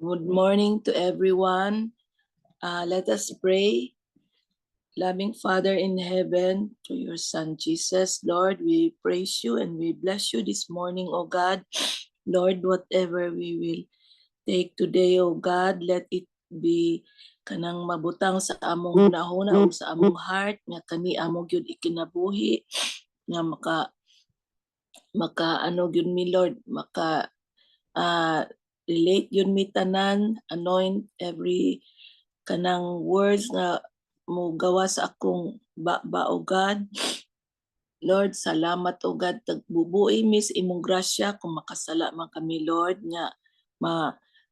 Good morning to everyone. Let us pray. Loving Father in heaven, through your Son Jesus, Lord, we praise you and we bless you this morning, O God. Lord, whatever we will take today, O God, let it be kanang mabutang sa among hunahuna o sa among heart, nga kani among yun ikinabuhi, nga maka ano yun mi Lord, maka relate yun mi tanan, anoint every kanang words nga mo gawa sa akong ba o God. Lord, salamat o God, tagbubuhi mis imong grasya kung makasala man kami, Lord, nga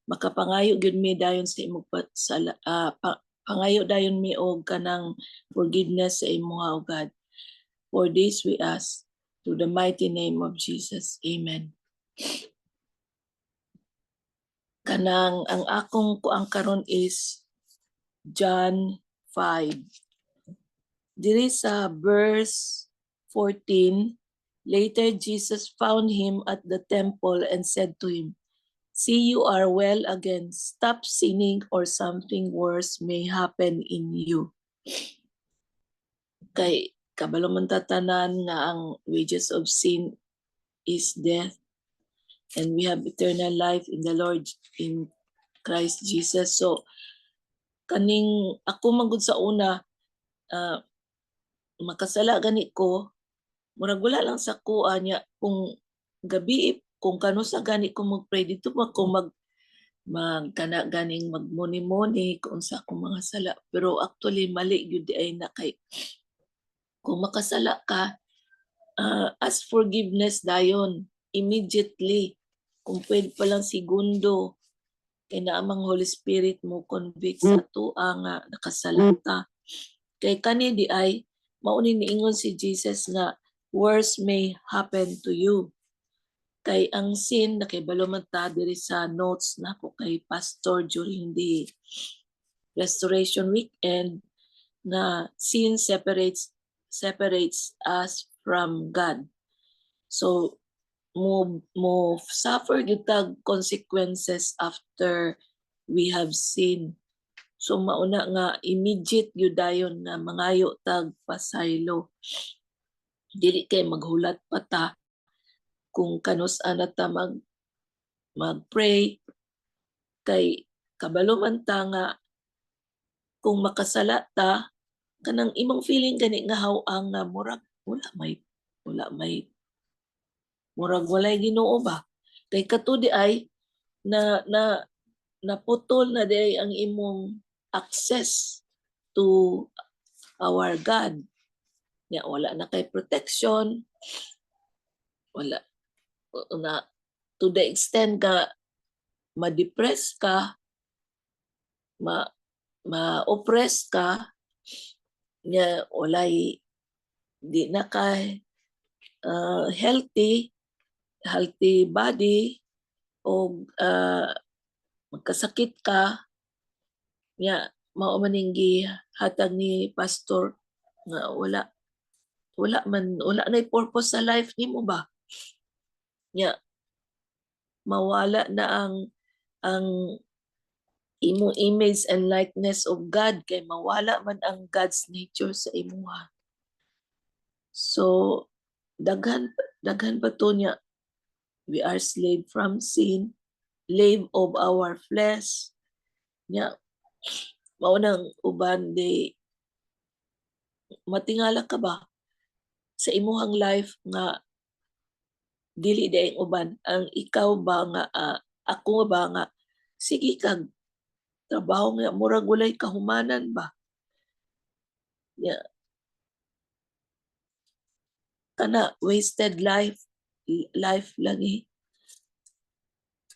makapangayo gyud mi dayon sa imong pangayo dayon mi og kanang forgiveness sa imo o God. For this we ask through the mighty name of Jesus. Amen. Kanang ang akong kuang karon is John 5. Diri sa verse 14, later Jesus found him at the temple and said to him, "See, you are well again. Stop sinning or something worse may happen in you." Kay kabalo man tatanan nga ang wages of sin is death, and we have eternal life in the Lord, in Christ Jesus. So kaning ako magud sa una, makasala gani ko, murag wala lang sa kuha niya kung gabi kung kano sa gani ko mag-pray dito ako magkana ganing magmuni-muni kung sa akong mga sala, pero actually mali gyud ay na kay kung makasala ka, ask forgiveness dayon immediately, kung pwede pa lang segundo, kay naamang Holy Spirit mo convict sa tuwa nga nakasala ta. Kay kani di ay mauni niingon si Jesus nga worse may happen to you. Kay ang sin, nakibalo man ta diri sa notes na ko kay pastor during the restoration weekend, na sin separates us from God. So mo suffer gyud tag consequences after we have sinned. So mauna nga immediate gyud dayon na mangayo tag pasaylo. Dili kay maghulat pa ta kung kanus-an ta mag-pray, kay kabalo man ta nga kung makasala ta, kanang imong feeling gani nga haw-ang nga murag wala may murag walay Ginoo ba. Kay katudi ay naputol na di ang imong access to our God. Ya, wala na kay protection, wala na, to the extent ka ma-depress ka, ma-oppress ka, nya walay di na kay healthy body, o magkasakit ka, nya mao maning gihatag ni pastor nga wala na purpose sa life nimo ba, nya mawala na ang imong image and likeness of God, kay mawala man ang God's nature sa imuha. So daghan pa to niya, we are slave from sin, slave of our flesh, nya mao nang uban di matingala ka ba sa imuhang life nga dili daing uban ang ikaw ba nga ako ba nga sige kag trabaho nga murag walay kahumanan ba, yeah. Kana wasted life lang eh.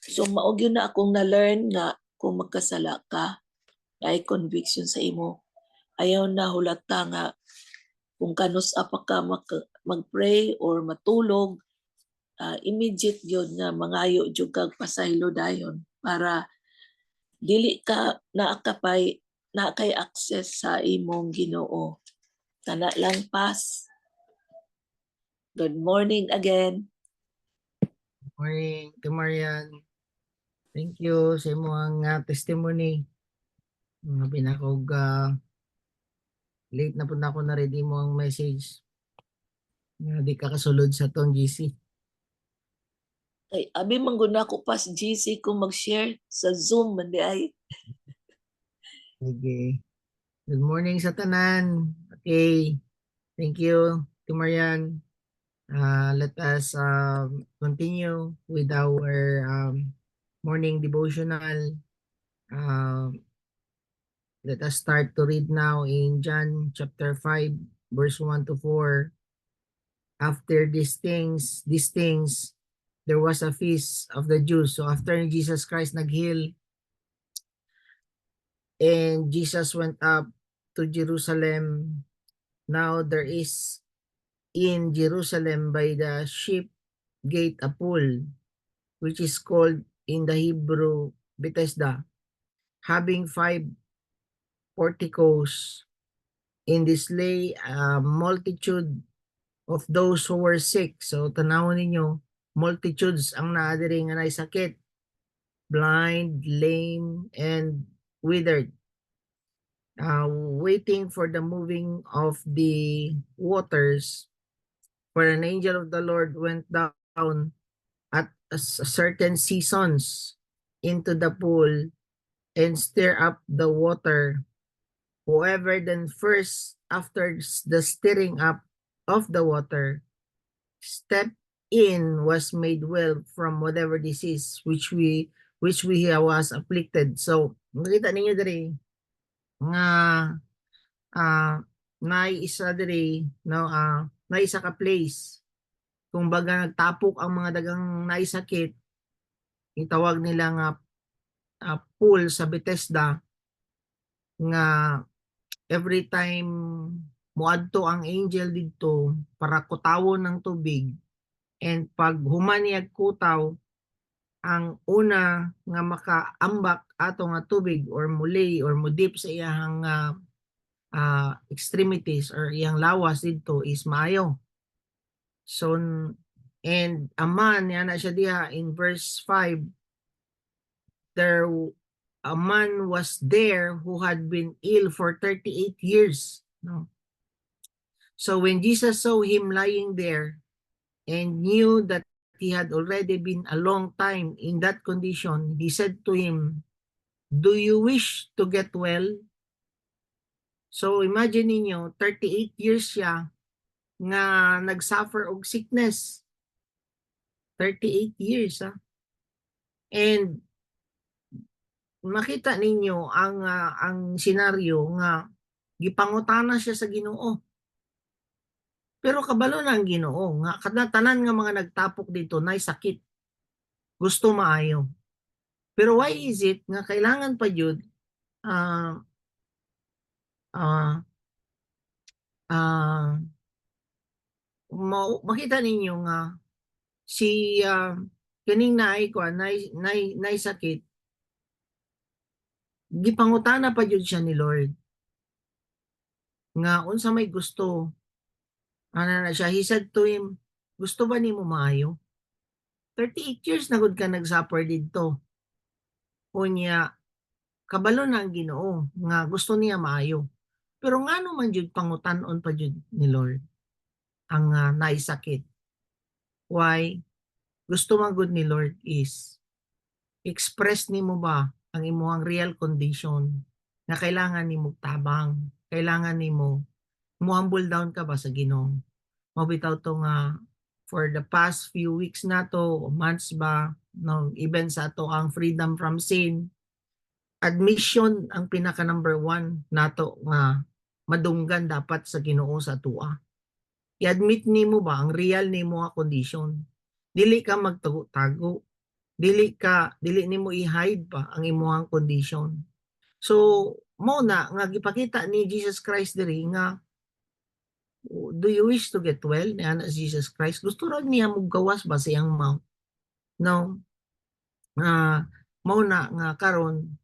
So maog yun na akong na-learn nga kung magkasala ka, ay conviction sa imo, ayaw na hulata nga kung kanus apa ka mag-pray or matulog, immediate yun nga mangayo jud kag pasaylo dayon para dili ka naakapay na kay access sa imong Ginoo. Kana lang pas. Good morning again. Morning, Marian. Thank you sa imong testimony. Mga pinakog late na po na ako na ready mo ang message. Di ka kasulod sa tong GC. Ay, abi mangguna ko pas GC kung mag-share sa Zoom man di ay. Sige. Good morning sa tanan. Okay. Thank you, Marian. Let us continue with our morning devotional. Let us start to read now in John chapter 5, verse 1 to 4. After these things, there was a feast of the Jews. So after Jesus Christ nag-heal, and Jesus went up to Jerusalem. Now there is in Jerusalem by the sheep gate a pool, which is called in the Hebrew Bethesda, having 5 porticos. In this lay a multitude of those who were sick. So tanawon ninyo, multitudes ang naadiri nga nay sakit, blind, lame, and withered, waiting for the moving of the waters. For an angel of the Lord went down at a certain seasons into the pool and stir up the water. Whoever then first, after the stirring up of the water, step in, was made well from whatever disease which we was afflicted. So makita ninyo diri nga naisa diri no naisa ka place kung baga nagtapok ang mga dagang naisakit, itawag nila nga pool sa Bethesda, nga every time muadto ang angel didto para kutawon ng tubig, and pag humaniyag kutaw, ang una nga makaambak ato nga tubig or muli or mudip sa iyang extremities or iyang lawas dito is maayo. So, and a man, yan na siya diha in verse 5, there a man was there who had been ill for 38 years. No? So when Jesus saw him lying there and knew that he had already been a long time in that condition, he said to him, "Do you wish to get well?" So imagine niyo, 38 years siya nga nagsuffer og sickness. 38 years. And makita ninyo ang senaryo nga gipangutana siya sa Ginoo. Pero kabalo na ang Ginoo nga kada tanan nga mga nagtapok dito nay sakit. Gusto maayo. Pero why is it nga kailangan pa jud uh, uh, uh, makita ninyo nga si kining naay ko nay sakit, gipangutana pa jud siya ni Lord nga unsa may gusto. Ana na siya, he said to him, gusto ba nimo maayo? 38 years na gud ka nagsuffer didto. Unya kabalo na ang Ginoo nga gusto niya maayo. Pero ngano man jud pangutan-on pa jud ni Lord ang naisakit. Why? Gusto man gud ni Lord is express nimo ba ang imong real condition na kailangan nimo tabang, kailangan nimo humble down ka ba sa Ginoo. Mabitaw to nga for the past few weeks na to, months ba, no, even sa to ang freedom from sin, admission ang pinaka number 1 nato nga madunggan dapat sa Ginoo sa tua. I-admit nimo ba ang real nimo nga condition. Dili ka magtago-tago. Dili nimo i-hide pa ang imong condition. So mo na nga gipakita ni Jesus Christ diri nga, do you wish to get well? Ni ana Jesus Christ, gusto ra niya gawas ba sa iyang mouth. No. Mao na nga karon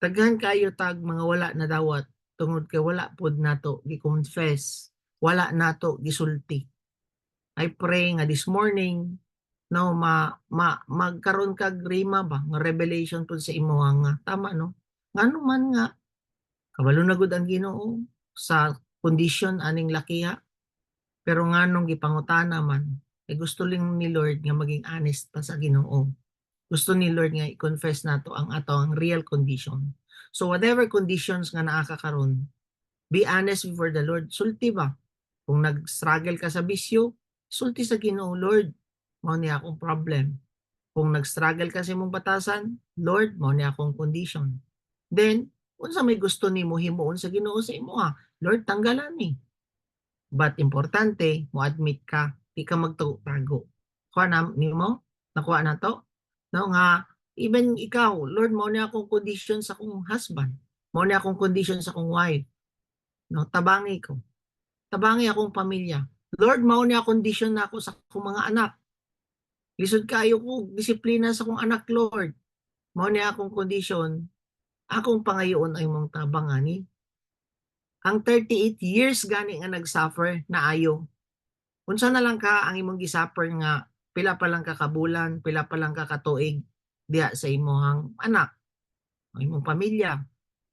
daghan kayo tag mga wala na dawat tungod kay wala pod nato gi-confess, wala nato gisulti. I pray nga this morning no magkaroon kag rima ba nga revelation pud sa imo nga tama no ngano man nga kabalo na gud ang Ginoo sa kondisyon aning lakiha pero nganong gipangutana man gusto lang ni Lord nga maging honest pa sa Ginoo. Gusto ni Lord nga i-confess nato ang atong real condition. So whatever conditions nga naa ka karon, be honest before the Lord. Sulti ba? Kung nag-struggle ka sa bisyo, sulti sa Ginoo, Lord, mao ni akong problem. Kung nag-struggle ka sa imong batasan, Lord, mao ni akong condition. Then, unsa may gusto nimo himuon sa Ginoo sa imo Lord, tanggalan ni. But importante, mo admit ka, di ka magtago. Kuha na nimo, nakuha na to. No nga even ikaw, Lord, mao ni akong condition sa akong husband. Mao ni akong condition sa akong wife. No, tabangi ko. Tabangi akong pamilya. Lord, mao ni akong condition na ako sa akong mga anak. Lisod kayo ko disiplina sa akong anak, Lord. Mao ni akong condition. Akong pangayoon ay mong tabangani. Ang 38 years gani nga nag-suffer na ayo. Unsa na lang ka ang imong gisuffer nga pila pa lang ka kabulan, pila pa lang ka katuig diha sa imong anak, ang imong pamilya.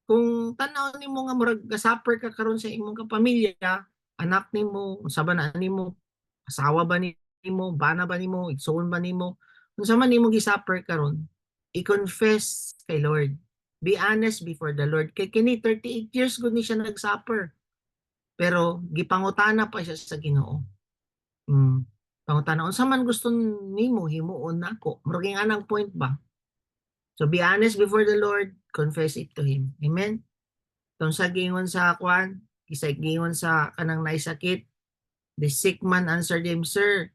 Kung tan-aw nimo nga murag ga-suffer ka karon sa imong kapamilya, anak nimo, unsa ba na nimo, asawa ba nimo, bana ba nimo, igsoon ba nimo, unsa man nimo gisuffer karon, i-confess kay Lord. Be honest before the Lord. Kay kini 38 years gud ni siya nag-suffer. Pero gipangutana pa siya sa Ginoo. Pangutana unsa man gusto nimo himuon nako. Murag anang point ba? So be honest before the Lord, confess it to Him. Amen? Kung sa gingon sa kwan, kisay gingon sa kanang naisakit, the sick man answered him, Sir,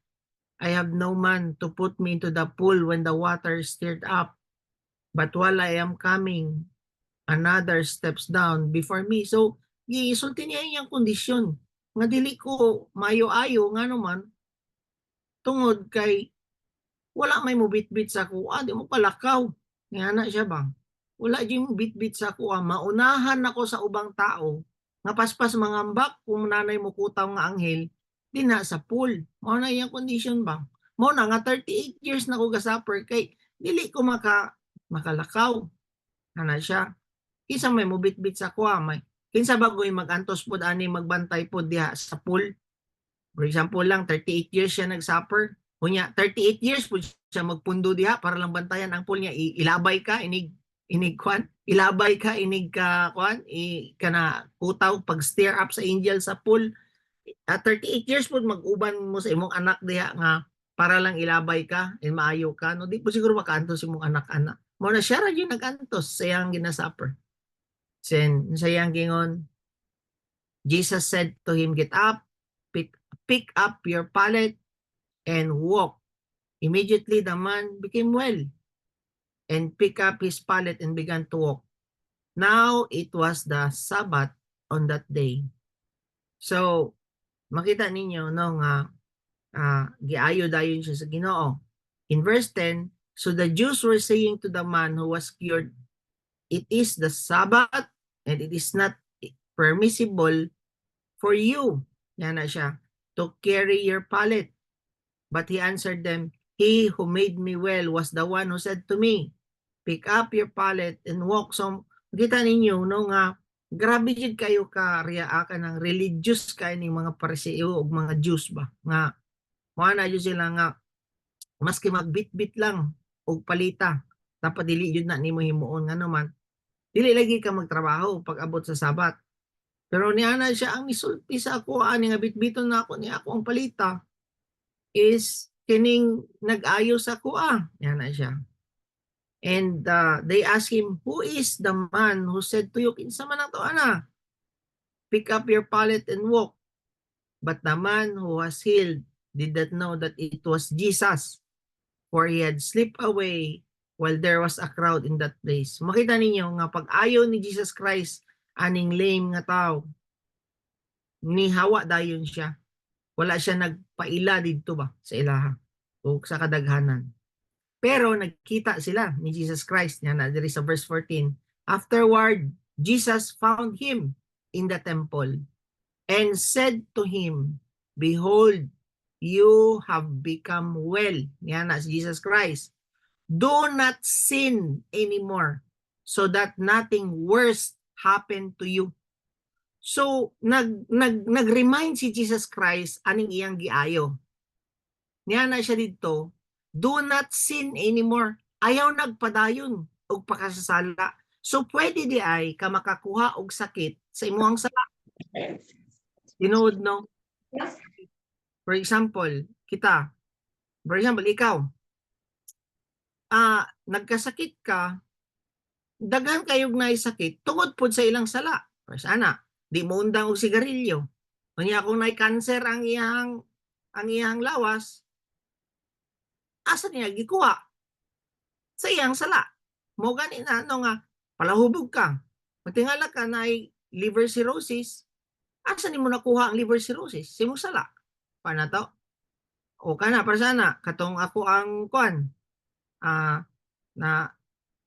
I have no man to put me into the pool when the water stirred up. But while I am coming, another steps down before me. So, gisulti niya iyang kondisyon. Nga dili ko mayo-ayo nga naman, tungod kay wala may mubitbit sa kuha, di mo palakaw. Nga na siya ba? Wala di mo bitbit sa kuha. Maunahan ako sa ubang tao, nga paspas mangambak kung nanay mo kutaw nga anghel, di na sa pool. Mao na iyang condition ba? Mao na nga 38 years na ko gasupper kay dili ko makalakaw. Ana siya. Kinsa may mubitbit sa kuha, may kinsa bagoy magantos pod ani magbantay pod diha sa pool. For example lang, 38 years siya nag-suffer. Kunya, 38 years po siya magpundo diha para lang bantayan ang pool niya. Ilabay ka, inig kwan. Ilabay ka, inig ka kwan. Kana kutaw, pag-steer up sa angel sa pool. At 38 years po mag-uban mo sa imong anak diha nga para lang ilabay ka and maayo ka. No, di po siguro makaantos imong anak-anak. Mo na siya ra yung nag-antos sa iyang ginasuffer. Sen, sa iyang gingon, Jesus said to him, get up, pick up your pallet, and walk. Immediately the man became well and picked up his pallet and began to walk. Now it was the Sabbath on that day. So, makita ninyo no nga giayo dayon siya sa Ginoo. In verse 10, so the Jews were saying to the man who was cured, it is the Sabbath and it is not permissible for you, yan na siya, to carry your pallet. But he answered them, he who made me well was the one who said to me, pick up your pallet and walk. So, kita ninyo, no nga, grabe jud kayo ka riyaa ka ng religious kayo ng mga Pariseo o mga Jews ba? Nga, mga na sila nga, maski magbit-bit lang o palita, dapat dili jud na nimo himuon nga naman, dili lagi ka magtrabaho pag abot sa Sabat. Pero niya na siya ang nisulti sa ako, ani nga bitbiton na ako niya ako ang palita is kining nag-ayo sa kuha. Yan na siya. And they asked him, who is the man who said to you, kinsa man ang to ana? Pick up your pallet and walk. But the man who was healed did not know that it was Jesus, for he had slipped away while there was a crowd in that place. Makita ninyo nga pag-ayo ni Jesus Christ, aning lame nga tao, nihawa dayon siya. Wala siya nagpaila dito ba sa ilaha o sa kadaghanan. Pero nagkita sila ni Jesus Christ. Yan na diri sa verse 14. Afterward, Jesus found him in the temple and said to him, behold, you have become well. Yan na si Jesus Christ. Do not sin anymore so that nothing worse happen to you. So nag-remind si Jesus Christ aning iyang giayo. Niya na siya dito, do not sin anymore. Ayaw nagpadayon og pakasasala. So pwede di ay ka makakuha og sakit sa imuhang sala. Tinuod no? For example, ikaw, nagkasakit ka, daghan kayog naisakit tungod pod sa ilang sala. Or sana, di mo undang og sigarilyo. Unya kung nay cancer ang iyang lawas, asa niya gikuha? Sa iyang sala. Mo gani na nga palahubog ka. Matingala ka na liver cirrhosis, asa nimo nakuha ang liver cirrhosis? Sa imong sala. Paano to? O kana para sana katong ako ang kuan na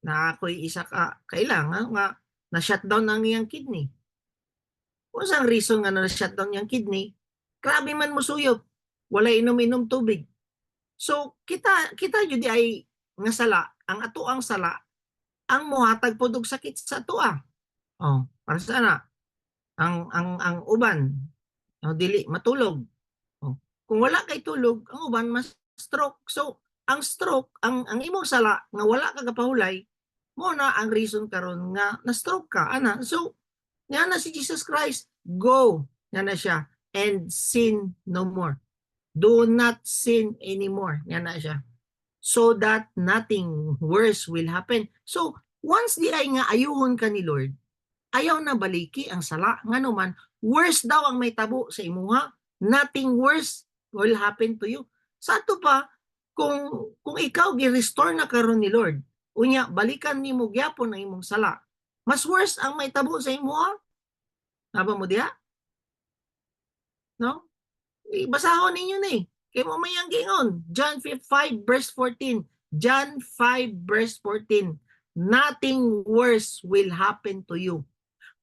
ako'y isa ka kailangan nga na shutdown ang iyang kidney. Kung saan reason nga na shutdown yung kidney, grabe man mo suyop. Wala inom-inom tubig. So kita jud ay nga sala, ang ato ang sala ang mohatag pod og sakit sa ato. Para sana ang uban dili matulog. Kung wala kay tulog, ang uban mas stroke. So ang stroke, ang imong sala nga wala ka kapahulay, mo na ang reason karon nga na stroke ka ana. So nga na si Jesus Christ, go nga na siya and sin no more. Do not sin anymore. Nga na siya. So that nothing worse will happen. So once di ay nga ayuhon ka ni Lord, ayaw na baliki ang sala. Nga naman, worse daw ang may tabo sa imuha. Nothing worse will happen to you. Sa ato pa, kung ikaw gi-restore na karon ni Lord, unya balikan nimo gyapon ang imong sala. Mas worse ang may tabo sa imuha. Naba mo diha? No? Basahon ninyo na eh. Kaya mo mayang gingon. John 5 verse 14. John 5 verse 14. Nothing worse will happen to you.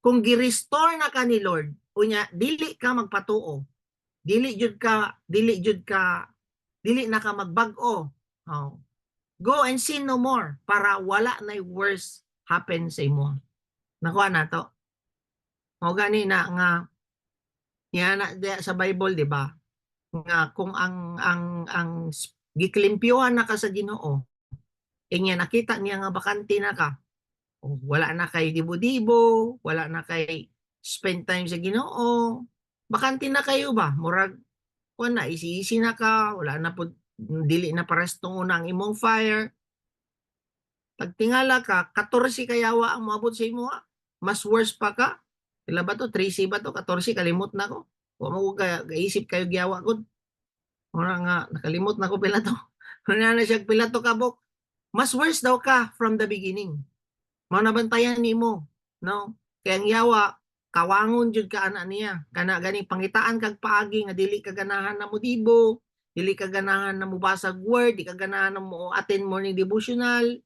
Kung gi-restore na ka ni Lord, unya dili ka magpatuo. Dili na ka magbag-o. Go and sin no more para wala na worse happen sa imo. Nakuha na to. O gani na nga yan sa Bible, di ba? Nga kung ang giklimpyuhan na ka sa Ginoo, inya nakita niya nga bakante na ka. Wala na kay dibo-dibo, wala na kay spend time sa Ginoo. Bakante na kayo ba? Murag na isi-isi na ka, wala na po dili na pares tong unang imong fire. Pagtingala ka, 14 kayawa ang moabot sa imo. Mas worse pa ka. Ila ba to? 13 ba to? 14 kalimot na ko. Wa mo gaisip kayo giyawa gud. Ora nga nakalimot na ko pila to. Wala na siya pila to kabok. Mas worse daw ka from the beginning. Mao nabantayan nimo, no? Kaya ang yawa kawangon jud ka ana niya. Kana gani pangitaan kag paagi nga dili ka ganahan na mo dibo, dili ka ganahan na mo basag word, di ka ganahan na mo attend morning devotional.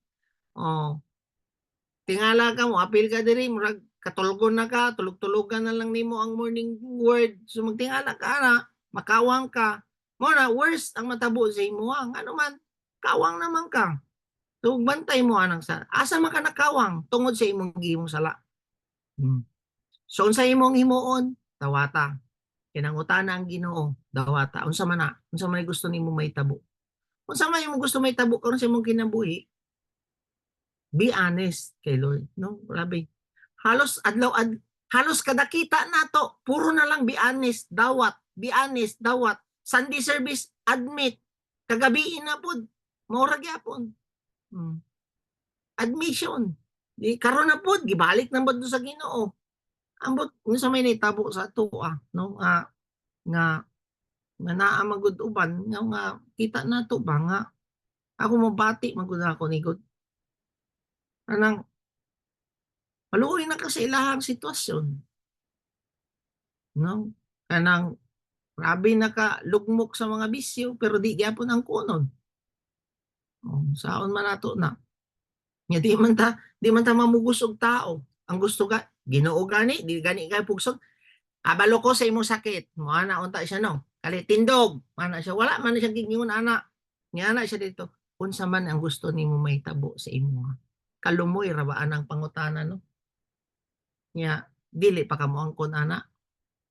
Tingala ka mo, apil ka diri, murag katulgon na ka, tulog-tulogan na lang nimo ang morning word. So magtingala ka na, makawang ka. Mo na worst ang matabo sa imo ang ano man, kawang naman ka. So bantay mo anang sa. Asa man ka nakawang tungod sa imong gihimong sala. So unsa imong himuon? Dawata. Kinangutana ang Ginoo, dawata. Unsa man na? Unsa man gusto nimo mahitabo? Unsa man imong gusto mahitabo karon sa imong kinabuhi? Be honest kay Lord, no? Grabe. Halos kadakita nato, puro na lang be honest, dawat, be honest, dawat. Sunday service, admit. Kagabiin na pud, mura gyapon. Admission. Di karon na pud gibalik na pud sa Ginoo. Ambot unsa may nahitabo sa ato no? Nga naa magud uban nga kita nato ba nga ako mabati magud ako ni God. Anang maluoy na kasi ilahang sitwasyon. No? Kanang grabe nakalugmok sa mga bisyo pero di gyapon ang kunon. Saon man nato na. Nga di man ta mamugos og tao. Ang gusto Ginoo gani, di gani kay pugsog. Abalo ko sa imong sakit. Mo na unta siya no. kali tindog, ana siya, wala man siya gingon ana. Nga ana siya dito, unsa man ang gusto nimo mahitabo sa imo? Kalumoy ra ba anang pangutana no? Nya dili pa kamo angkon ana.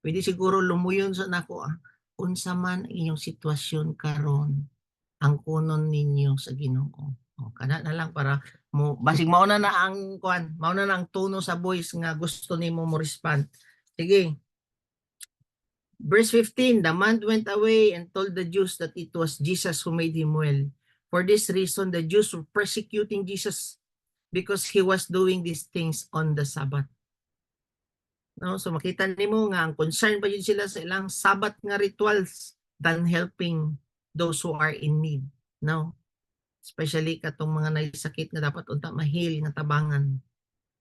Pwede siguro lumuyon sa nako unsa man ang inyong sitwasyon karon, angkonon ninyo sa Ginoo. O kana na lang para mo basig mao na na ang kuan, mao na ang tono sa voice nga gusto nimo mo respond. Sige. Verse 15, the man went away and told the Jews that it was Jesus who made him well. For this reason, the Jews were persecuting Jesus because he was doing these things on the Sabbath. No, so makita nimo nga ang concern pa yun sila sa ilang Sabbath nga rituals than helping those who are in need. No, especially katong mga naisakit nga dapat unta mahil nga tabangan.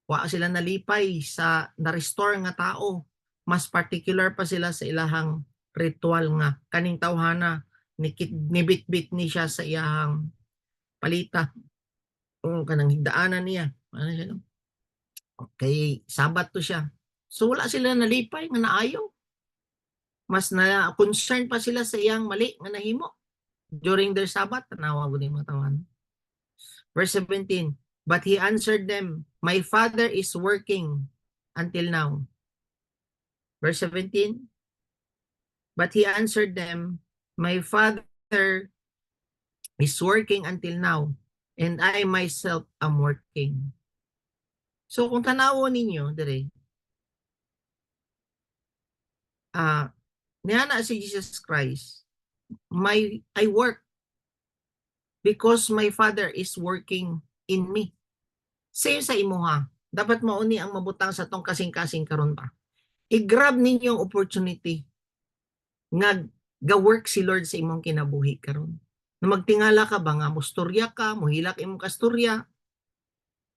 Wa sila nalipay sa na-restore nga tao. Mas particular pa sila sa ilahang ritual nga kaning tawhana nibit-bit ni siya sa iyahang palita. O kanang higdaanan niya. Ano siya no? Okay, Sabat to siya. So wala sila nalipay nga naayo. Mas na concern pa sila sa iyang mali nga nahimo during their Sabbath. Tanawa ko din mga tawan. Verse 17, but he answered them, my Father is working until now. Verse 17, but he answered them, my Father is working until now, and I myself am working. So kung tanawo ninyo, dire, niya na si Jesus Christ, I work because my Father is working in me. Same sa imuha. Dapat mauni ang mabutang sa tong kasing-kasing karon pa. I-grab ninyo ang opportunity nga ga-work si Lord sa imong kinabuhi karon. Na magtingala ka ba nga mustorya ka, mohilak imong kastorya,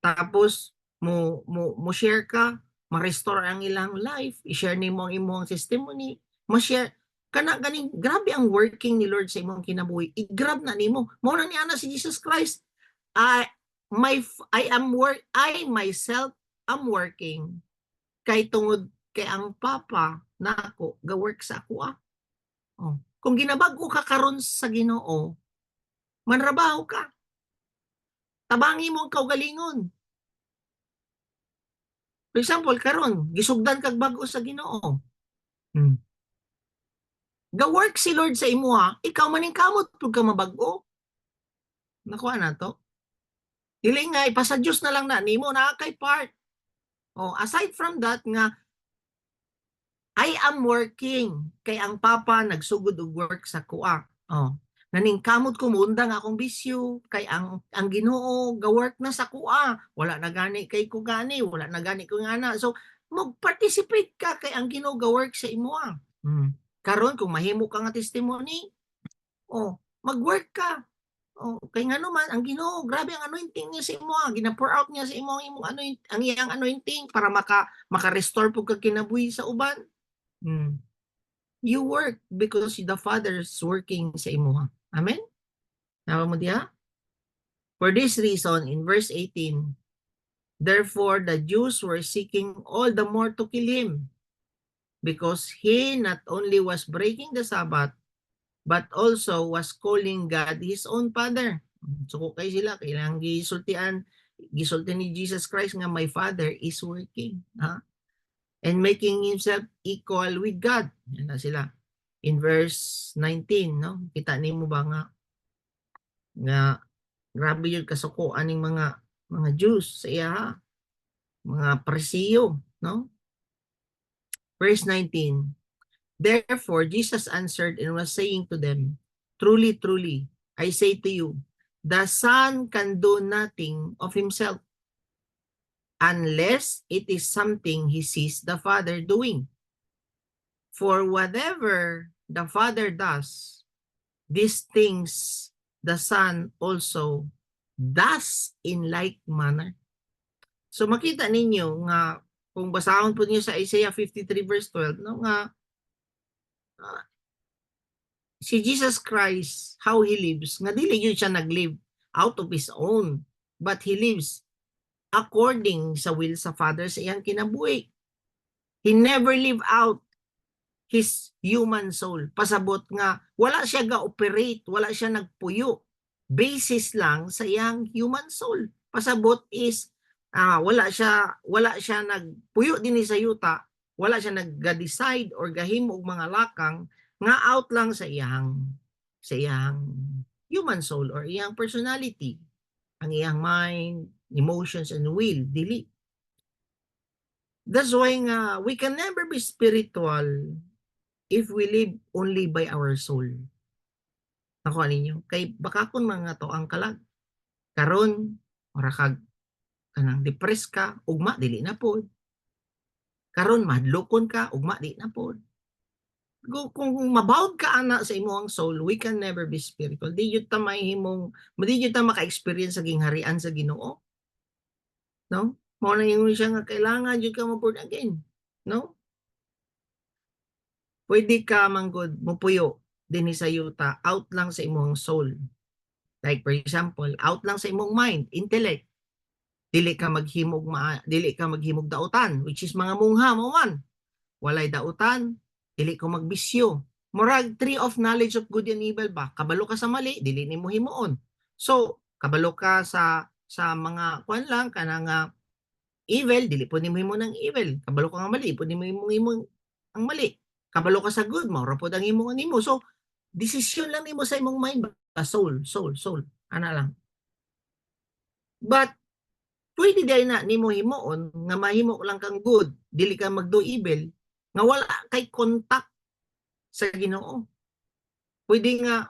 tapos mo share ka, ma-restore ang ilang life, i-share nimo ang imong testimony, ma-share kana ganing grabe ang working ni Lord sa imong kinabuhi. I-grab na nimo. Mao na ni ana si Jesus Christ. I myself am working kay tungod kay ang Papa nako ga-work sa ako. Oh. Kung ginabag-o ka karon sa Ginoo, manrabaho ka. Tabangi mo ang kaugalingon. For example, karon gisugdan kag bag-o sa Ginoo. Ga-work si Lord sa imuha, ikaw maning kamot pud ka mabag-o. Nakuha na to. Dili nga ipasa Dios na lang na nimo na kay part. Oh, aside from that nga I am working kay ang Papa nagsugod og work sa kuha. Oh, naningkamot ko muundang akong bisyo kay ang Ginoo ga-work na sa kuha. Wala na gani kay ko gani, wala na gani ko ngana. So mag-participate ka kay ang Ginoo ga-work sa imuha. Karon kung mahimo ka nga testimony, oh, mag-work ka. Oh, kay ngano man ang Ginoo, grabe ang anointing niya sa imo, gina-pour out niya sa imo ang imong ang iyang anointing para maka-restore pug kag kinabuhi sa uban. You work because the Father is working sa imo. Amen? Nawa mo diha? For this reason, in verse 18, therefore the Jews were seeking all the more to kill him, because he not only was breaking the Sabbath, but also was calling God his own Father. So kay sila, kailangan gisulti ni Jesus Christ nga my Father is working. And making himself equal with God. Yan na sila. In verse 19, no? Kita nimo ba nga grabe yun kasukuan ng mga Jews sa iya, mga Parisiyo, no? Verse 19, therefore Jesus answered and was saying to them, truly, truly, I say to you, the Son can do nothing of himself unless it is something he sees the Father doing. For whatever the Father does, these things the Son also does in like manner. So makita ninyo nga kung basahon po niyo sa Isaiah 53 verse 12, no, nga si Jesus Christ, how he lives, nga dili yun siya nag-live out of his own, but he lives according sa will sa Father sa iyang kinabuhi. He never live out his human soul. Pasabot nga wala siya ga-operate, wala siya nagpuyo. Basis lang sa iyang human soul. Pasabot is wala siya nagpuyo dinhi sa yuta, wala siya nagga-decide or gahimo og mga lakang nga out lang sa iyang human soul or iyang personality, ang iyang mind, emotions and will dili. That's why nga we can never be spiritual if we live only by our soul. Nakuha ninyo? Kay baka kung mga to ang kalag karon ora kag kanang depressed ka, ugma dili na pod. Karon madlokon ka, ugma di na pod. Kung mabawod ka ana sa imong soul, we can never be spiritual. Di jud ta maka-experience sa gingharian sa Ginoo. No? Mao na ingon siya nga kailangan jud ka mo born again. No? Pwede ka manggod mopuyo dinhi sa yuta, out lang sa imong soul. Like for example, out lang sa imong mind, intellect. Dili ka maghimog dautan, which is mga mungha mo man. Walay dautan, dili ko magbisyo. Murag tree of knowledge of good and evil ba? Kabalo ka sa mali, dili nimo himuon. So, kabalo ka sa mga kuan lang kanang evil, dili po nimo himo ng evil. Kabalo ka nga mali, po nimo himo ang mali. Kabalo ka sa good, mao ra pod ang himo nimo. So, desisyon lang nimo sa imong mind ba? Soul. Ana lang. But pwede day na nimo himuon nga mahimo lang kang good, dili ka magdo evil, nga wala kay contact sa Ginoo. Pwede nga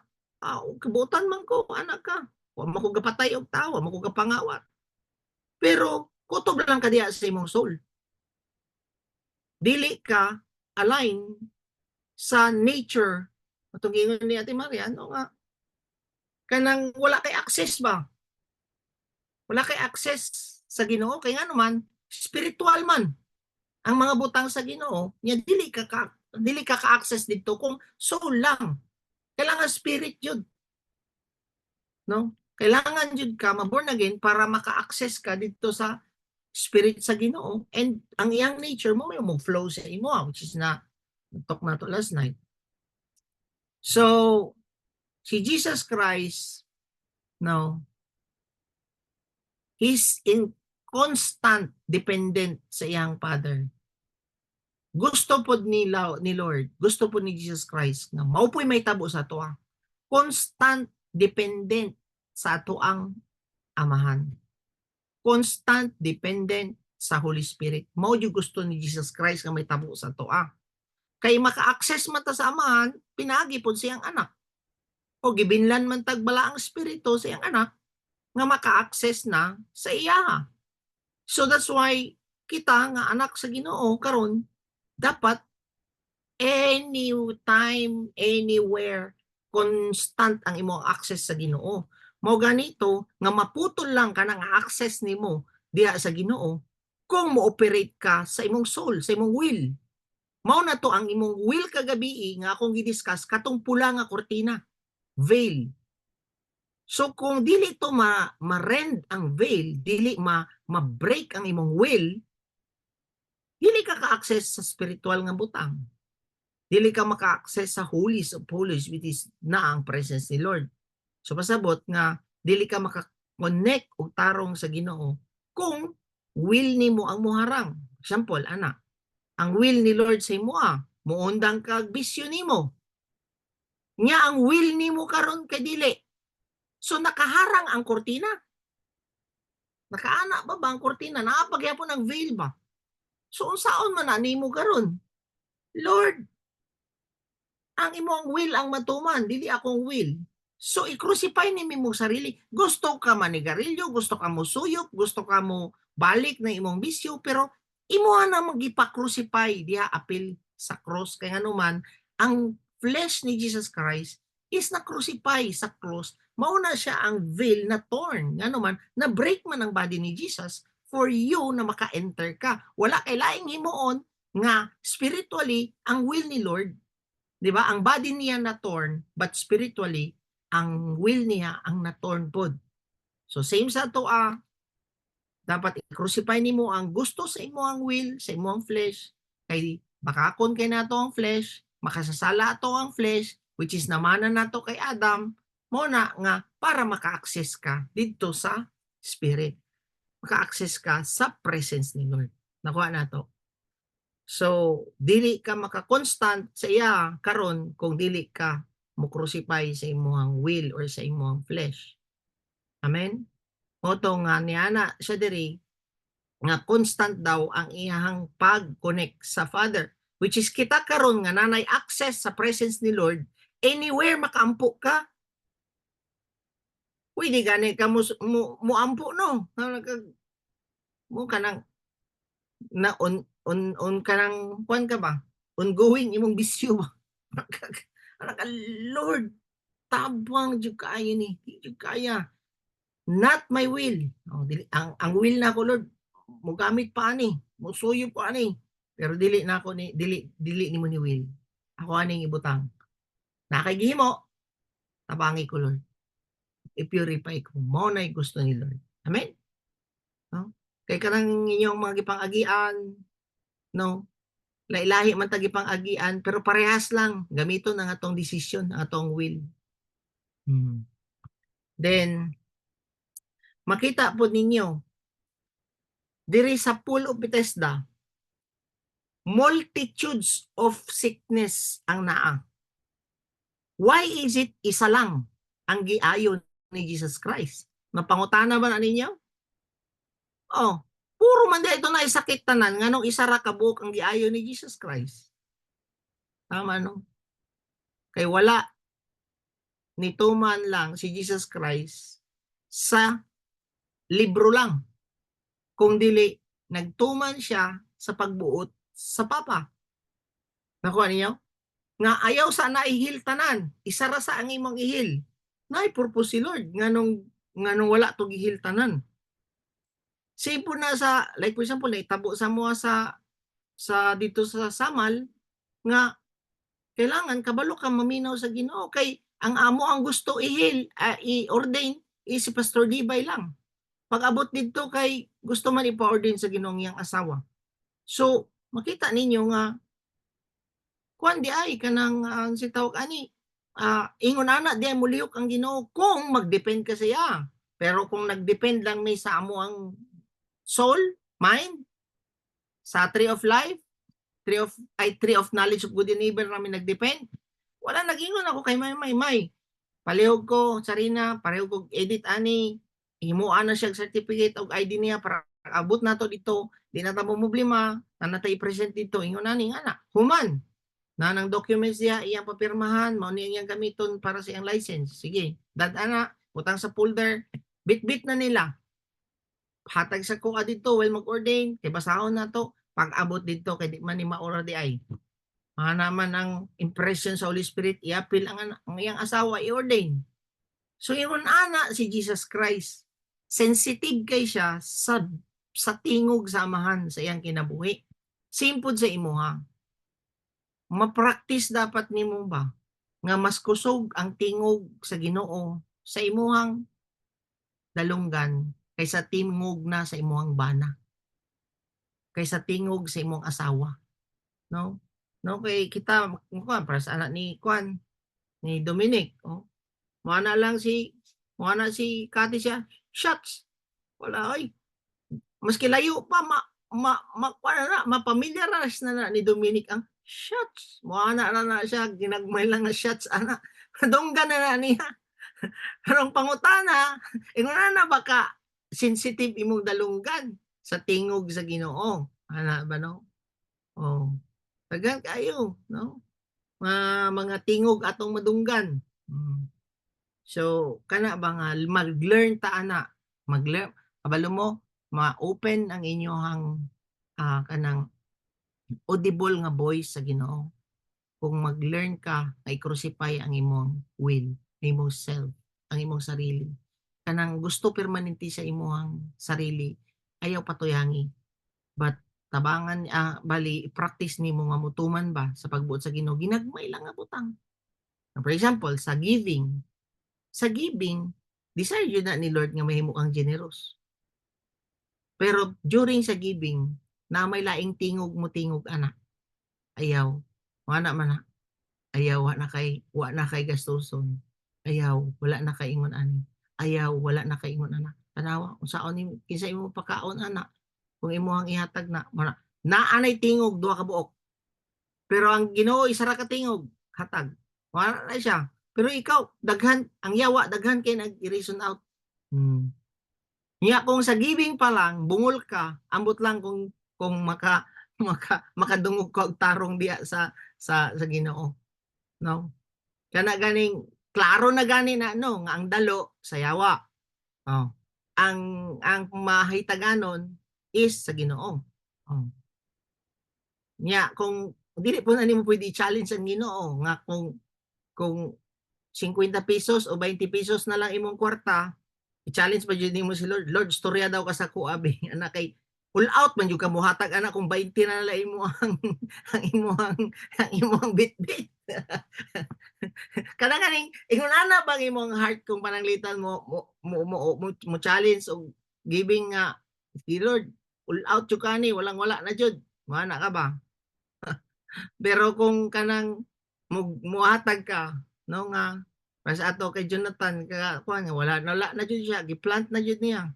kabutan man ko anak ka, wa man ko gapatay og tawo, wa man ko gapangawat. Pero kutob lang ka diha sa imong soul. Dili ka align sa nature. Atong ingon ni Ate Maria, ano nga kanang wala kay access ba? Wala kay access sa Ginoo kay nga naman spiritual man ang mga butang sa Ginoo, nya dili ka ka-access dito kung soul lang. Kailangan spirit yun. No? Kailangan jud ka ma-born again para maka-access ka dito sa spirit sa Ginoo, and ang iyang nature mo may flow sa imo, which is na talk na to last night. So si Jesus Christ, no, he's in constant dependent sa iyang Father. Gusto pod ni Lord, gusto pod ni Jesus Christ na mao po'y may tabo sa ato constant dependent sa ato ang Amahan. Constant dependent sa Holy Spirit. Mao yung gusto ni Jesus Christ nga may tabo sa ato. Kay maka-access man ta sa Amahan, pinagi pod siyang anak. O gibinlan man tagbala ang espiritu sa iyang anak nga maka-access na sa iya. So that's why kita nga anak sa Ginoo karon dapat anytime, anywhere, constant ang imong access sa Ginoo. Mao ganito nga maputol lang ka ng access nimo diha sa Ginoo kung mo-operate ka sa imong soul, sa imong will. Mao na to ang imong will kagabi nga akong gidiscuss katong pula nga kortina, veil. So kung dili to ma-rend ang veil, dili ma-break ang imong will, dili ka ka-access sa spiritual nga butang. Dili ka maka-access sa holies of holies, which is na ang presence ni Lord. So pasabot nga dili ka maka-connect o tarong sa Ginoo kung will nimo ang muharang. Example, ana, ang will ni Lord sa imo muundang kag bisyo nimo. Nya ang will nimo karon kay dili. So nakaharang ang kortina. Nakaana ba ang kortina? Naapagyapon ang veil ba? So unsaon man nimo karon? Lord, ang imong will ang matuman, dili akong will. So i-crucify nimo imong sarili. Gusto ka manigarilyo, gusto ka mo suyop, gusto ka mo balik na imong bisyo, pero imo na magipa-crucify diha apil sa cross. Kaya nga naman, ang flesh ni Jesus Christ is na-crucify sa cross. Mauna siya ang veil na torn. Nga naman, na-break man ang body ni Jesus for you na maka-enter ka. Wala kay laing himuon nga spiritually ang will ni Lord. Di ba? Ang body niya na torn, but spiritually, ang will niya ang na-torn pod. So same sa to dapat i-crucify nimo ang gusto sa imo ang will, sa imo ang flesh. Kay bakakon kay nato ang flesh, makasasala ato ang flesh, which is namana nato kay Adam, mo na nga para maka-access ka dito sa spirit. Maka-access ka sa presence ni Lord. Nakuha na to. So, dili ka maka-constant sa iya karon kung dili ka mo crucify sa imong will or sa imong flesh. Amen? Moto nga niana siya diri nga constant daw ang iyang pag-connect sa Father, which is kita karon nga nanay access sa presence ni Lord, anywhere makaampo ka. Pwede gani ka muampo no. Mo kanang na on kanang kuan ka ba? Ongoing imong bisyo ba? Ana ka Lord, tabang jud kaayo ni, di jud kaya. Not my will. Oh, dili, ang will na ko Lord, mogamit pa ani, mosuyo pa ani. Pero dili na ako ni dili nimo ni will. Ako aning ibutang. Nakay gihimo, tabangi ko Lord. I-purify ko. Mao nay gusto ni Lord. Amen. No? Kay kanang inyong mga gipang-agian, no? Lailahi man ta gipang-agian pero parehas lang gamiton ang atong desisyon, ang atong will. Then makita po ninyo diri sa pool of Bethesda, multitudes of sickness ang naa. Why is it isa lang ang giayon ni Jesus Christ? Napangutana ba na ninyo? Oh, puro man dito na isakit tanan nganong isa ra ka buok ang giayon ni Jesus Christ. Tama no? Kay wala nituman lang si Jesus Christ sa libro lang. Kung dili nagtuman siya sa pagbuot sa Papa. Nakuha niyo? Nga ayaw sa naihil tanan, isa ra sa ang imong ihil. Nay purpose si Lord nganong wala to gihil tanan. Same po na sa like for example, itabo sa mo sa dito sa Samal nga kailangan kabalo ka maminaw sa Ginoo kay ang amo ang gusto ihil i-ordain is si Pastor Dibay lang. Pag-abot dito kay gusto man ipa-ordain sa Ginoong iyang asawa. So makita ninyo nga kuan di ay kanang si tawag ani ingon ana di ay mulihok ang Ginoo kung magdepend ka sa iya. Pero kung nagdepend lang may sa amo ang soul, mind, sa tree of life, tree of knowledge of good and evil namin nagdepend. Wala nagingon ako kay may. Palihog ko sarina, pareho ko edit ani, himuan na siya certificate og ID niya para abot nato dito, di na ta mo problema, na ta i-present dito ingon ani ana. Human na ng documents niya iyang papirmahan, mao ni iyang gamiton para sa iyang license. Sige, dad-ana, utang sa folder, bit-bit na nila. Hatag sa kuha dito, well mag-ordain, kay basahon na to, pag-abot dito, kay di man ni maura di ay. Naman ang impression sa Holy Spirit, i-appeal ang iyang asawa, i-ordain. So yun ana si Jesus Christ. Sensitive kay siya sa tingog sa amahan sa iyang kinabuhi. Simpod sa imuha. Ma-practice dapat nimo ba nga mas kusog ang tingog sa Ginoo sa imuhang dalunggan kaysa tingog na sa imuhang bana. Kaysa tingog sa imong asawa. No? No kay kita kuan para sa anak ni kuan ni Dominic, oh. Mana lang si Kati siya, shucks. Wala ay. Maski layo pa mapamilyarize na ni Dominic ang shots. Moana na siya ginagmay lang nga shots ana. Donggan na niya. Karong pangutana, ingon na baka sensitive imong dalunggan sa tingog sa Ginoo. Ana ba no? Oh. Tagan kayo, no? Mga tingog atong madunggan. So kana ba nga mag-learn ta ana. Mag-learn kabalo mo ma-open ang inyong kanang audible nga voice sa Ginoo. Kung mag-learn ka ay crucify ang imong will, ang imong self, ang imong sarili. Kanang gusto permanente sa imong sarili, ayaw patuyangi. But tabangan bali i-practice nimo nga mutuman ba sa pagbuot sa Ginoo, ginagmay lang nga butang. For example, sa giving. Sa giving, desire yun na ni Lord nga mahimo kang generous. Pero during sa giving, na may laing tingog mo tingog ana. Ayaw. Wala man na. Ayaw wa na kay gastuson. Ayaw wala na kay ingon ani. Ayaw wala na kay ingon ana. Tanawa unsaon ni kinsa imong pakaon ana, kung imong ihatag na naa nay tingog duha ka buok. Pero ang Ginoo isa ra ka tingog, hatag. Wala na siya. Pero ikaw daghan ang yawa daghan kay nag-i-reason out. Nya kung sa giving pa lang bungol ka, ambot lang kung makadungog ka og tarong diha sa Ginoo, no? Kana ganing klaro na gani na no nga ang dalo sa yawa. Oh. Ang mahitaganon is sa Ginoo. Oh. Nya kung dili po na nimo pwede i-challenge ang Ginoo nga kung 50 pesos o 20 pesos na lang imong kwarta, i-challenge pa jud nimo si Lord. Lord, storya daw ka sa kuha be. Anak kay full out man jud ka mohatag ana kung 20 na lang imo ang imong bitbit. Kana ganing ingon ana bang imong heart kung pananglitan mo challenge og giving nga si Lord full out jud kani walang-wala na jud. Mana ka ba? Pero kung kanang mohatag ka no nga para sa ato kay Jonathan kuan nga wala na jud siya giplant na jud niya.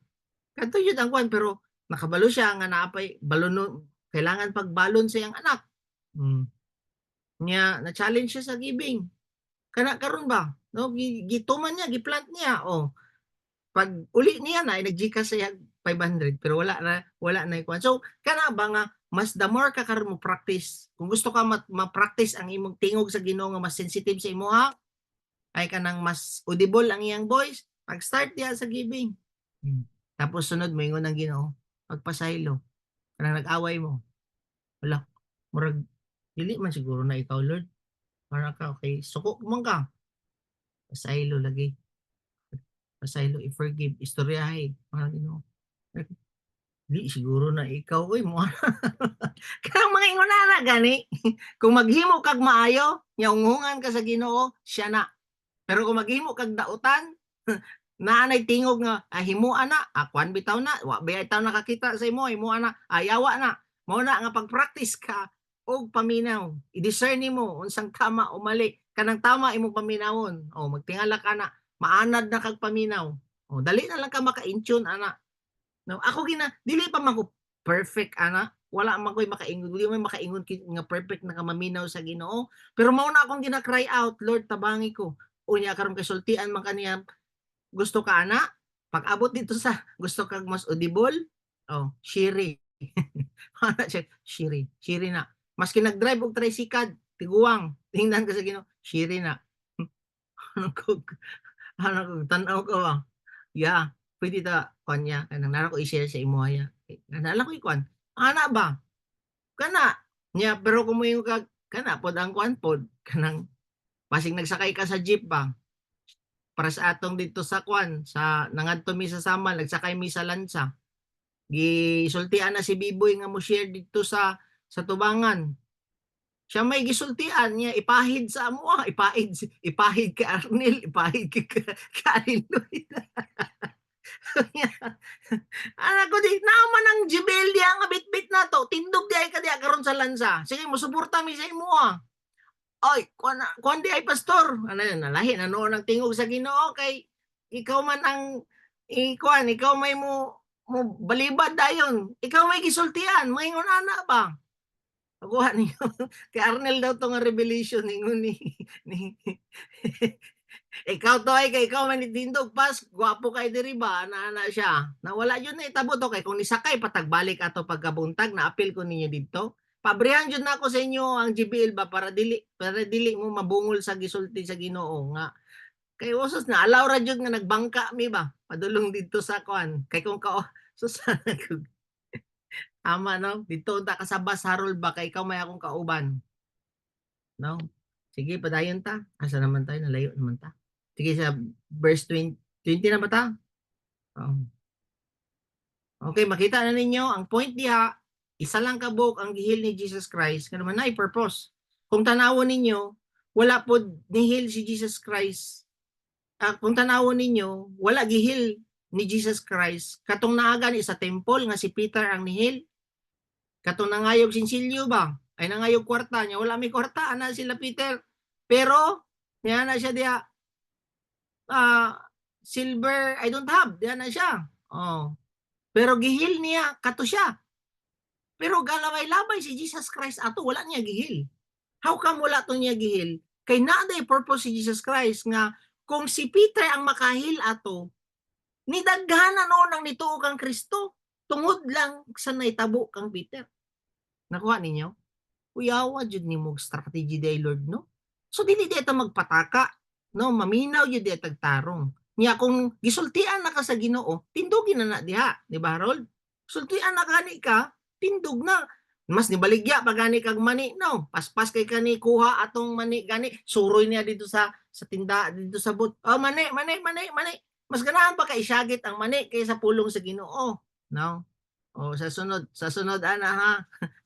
Kadto jud ang kuan pero nakabalo siya nga naapay balon kailangan pagbalon sa iyang anak. Nya na-challenge siya sa giving. Kana karon ba no gituman niya giplant niya pag uli niya na nag-GCash siya 500 pero wala na kuan. So kana ba nga mas the more ka karon mo practice kung gusto ka ma-practice ang imong tingog sa Ginoo nga mas sensitive sa imuha ay kanang mas audible ang iyang voice pag-start diha sa giving. Tapos sunod moingon ang Ginoo pagpasaylo kanang nag-away mo. Wala murag dili man siguro na ikaw Lord. Para ka okay suko man ka. Pasaylo lagi. Pasaylo i-forgive istoryahay mga Ginoo. Di siguro na ikaw oy mo kanang mga ingonana gani kung maghimo kag maayo nya unghungan ka sa Ginoo siya na. Pero kung maghimo kag dautan naa nay tingog nga himuan na kuan bitaw na wa bitaw nakakita sa imo himuan na ayawa na mao na nga pag-practice ka og paminaw i-discern nimo unsang tama o mali kanang tama imong paminawon magtingala ka na maanad na kag paminaw dali na lang ka maka-intune ana. No, ako dili pa man ko perfect ana. Wala man ko'y makaingon, dili man makaingon nga perfect na maminaw sa Ginoo. Pero mao na akong gina-cry out, Lord tabangi ko. Unya karon kasultian man kaniya gusto ka ana? Pag-abot dito sa gusto kag mas audible, shiri. Ana siya, shiri na. Maski nag-drive og tricycle, tiguang, tingnan ka sa Ginoo, shiri na. Ano ko tan-aw ko ba? Yeah, pwede ta kanya kanang nara ko i-share sa imo ya. Nala ko ikuan. Ana ba? Kana nya pero kung moingon kag kana pod ang kuan pod kanang basig nagsakay ka sa jeep ba? Para sa atong dito sa kuan sa nangadto mi sa Samal nagsakay mi sa lansa. Gisultian na si Biboy nga mo share dito sa Tubangan. Siya may gisultian niya ipahid sa amo ipahid ka Arnel ipahid ka Lloyd. Anak ko di naman ang Jibelya nga bitbit na to tindog di ay ka diha karon sa lansa sige mo suporta mi sa imo Oy kuan di ay pastor ano yun nalahi na noon ang tingog sa Ginoo kay ikaw man ang ikaw may mo balibad dayon ikaw may gisultian moingon ana ba Nakuha niyo kay Arnel daw to nga revelation ningon ni ikaw to ay kay ikaw man nitindog pas gwapo kay diri ba ana siya nawala jud na itabo to kay kung nisakay patagbalik ato pagkabuntag na apil ko ninyo didto pabrihan jud nako sa inyo ang GBL ba para dili mo mabungol sa gisulti sa Ginoo nga kay usos na allow ra jud nga nagbangka mi ba padulong didto sa kuan kay kung susana Tama 'no, dito ta ka sa bus Harold ba kay ikaw may akong kauban. 'No, sige padayon ta, asa naman tayo nalayo naman ta. Sige sa verse 20 na ba ta? Oo. Okay makita na ninyo ang point diha, isa lang ka buok ang gihil ni Jesus Christ nga naman naay purpose. Kung tanawon ninyo, wala pod nihil si Jesus Christ. Kung tanawon ninyo, wala gihil ni Jesus Christ katong naa gani sa temple nga si Peter ang nihil. Katong nangayog sinsilyo ba? Ay nangayog kwarta niya, wala may kwarta ana sila Peter. Pero niya na siya diha, silver I don't have, diha na siya. Oh. Pero gihil niya kato siya. Pero galaway-labay si Jesus Christ ato wala niya gihil. How come wala to niya gihil? Kay naa day purpose si Jesus Christ nga kung si Peter ang makahil ato, nidaghanan no nang nituo kang Kristo tungod lang sa naitabo kang Peter. Nakuha ninyo? Uyawa jud nimo og strategy day Lord no. So dili di ta magpataka no, maminaw jud di tagtarong. Nya kung gisultian na ka sa Ginoo, tindugin na diha, di ba Harold? Sultian na gani ka, tindog na. Mas nibaligya pa gani kag mani no. Paspas kay kani kuha atong mani gani, suroy niya dito sa tinda dito sa but. Oh mani, mani, mani, mani. Mas ganahan pa kay isyagit ang mani kaysa pulong sa Ginoo. No? O sa sunod ana ha,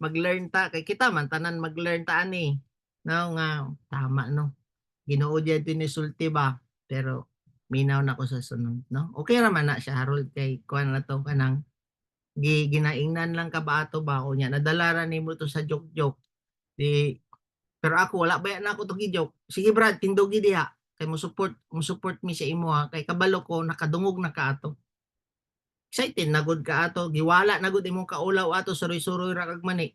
mag-learn ta kay kita man tanan mag-learn ta ani. No nga tama no. Ginoo jud tinisulti ba pero minaw na ko sa sunod no. Okay ra man na siya Harold kay kuan na to kanang ginaingnan lang ka ba ato ba o nya nadala ra nimo to sa joke-joke. Di pero ako wala ba na ako to gi-joke. Sige Brad tindugi diha kay mo support mi sa imo ha kay kabalo ko nakadungog na ka ato. Excited na gud ka ato, giwala na gud imong kaulaw ato suroy-suroy ra kag mani.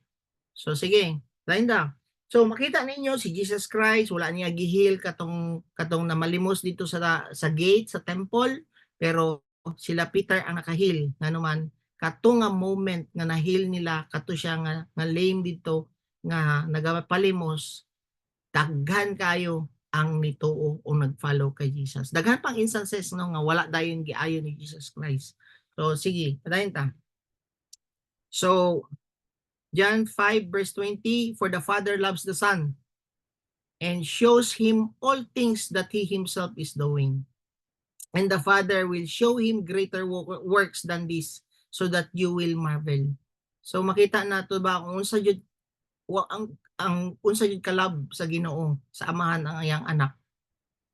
So sige, lain da. So makita ninyo si Jesus Christ wala niya gihil katong na malimos dito sa gate sa temple pero sila Peter ang nakahil nganuman kato nga moment nga nahil nila kato siya nga lame dito nga nagapalimos daghan kayo ang nituo o nag-follow kay Jesus. Daghan pang instances no nga wala dayon giayon ni Jesus Christ. So sige, padayon ta. So John 5 verse 20, for the Father loves the Son and shows him all things that he himself is doing. And the Father will show him greater works than this so that you will marvel. So makita nato ba kung unsa jud ang unsa jud kalab sa Ginoo sa amahan ang iyang anak.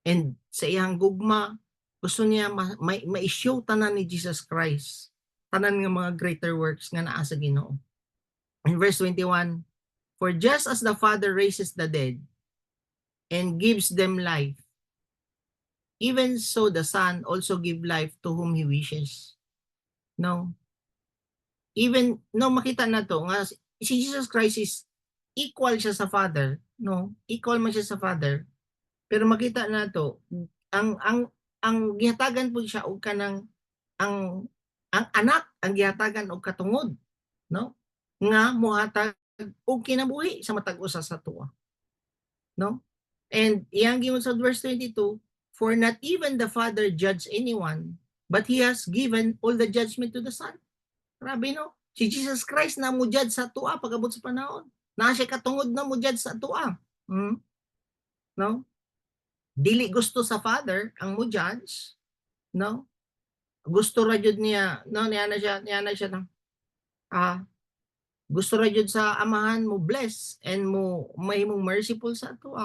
And sa iyang gugma gusto niya ma-show tanan ni Jesus Christ tanan nga mga greater works nga naa sa Ginoo. In verse 21, for just as the Father raises the dead and gives them life, even so the Son also give life to whom He wishes. No? Even, no, makita na to, nga si Jesus Christ is equal siya sa Father. No? Equal man siya sa Father. Pero makita na to, ang gihatagan po siya og kanang ang anak ang gihatagan og katungod, no? Nga mohatag og kinabuhi sa matag usa sa tuwa. No? And iyang giingon sa verse 22, for not even the Father judge anyone, but He has given all the judgment to the Son. Grabe no? Si Jesus Christ na mo judge sa tuwa pag-abot sa panahon. Na siya katungod na mo judge sa tuwa. No? Dili gusto sa Father ang mo judge, no? Gusto ra jud niya, no, niya na siya ng gusto ra jud sa amahan mo bless and mo mahimong merciful sa ato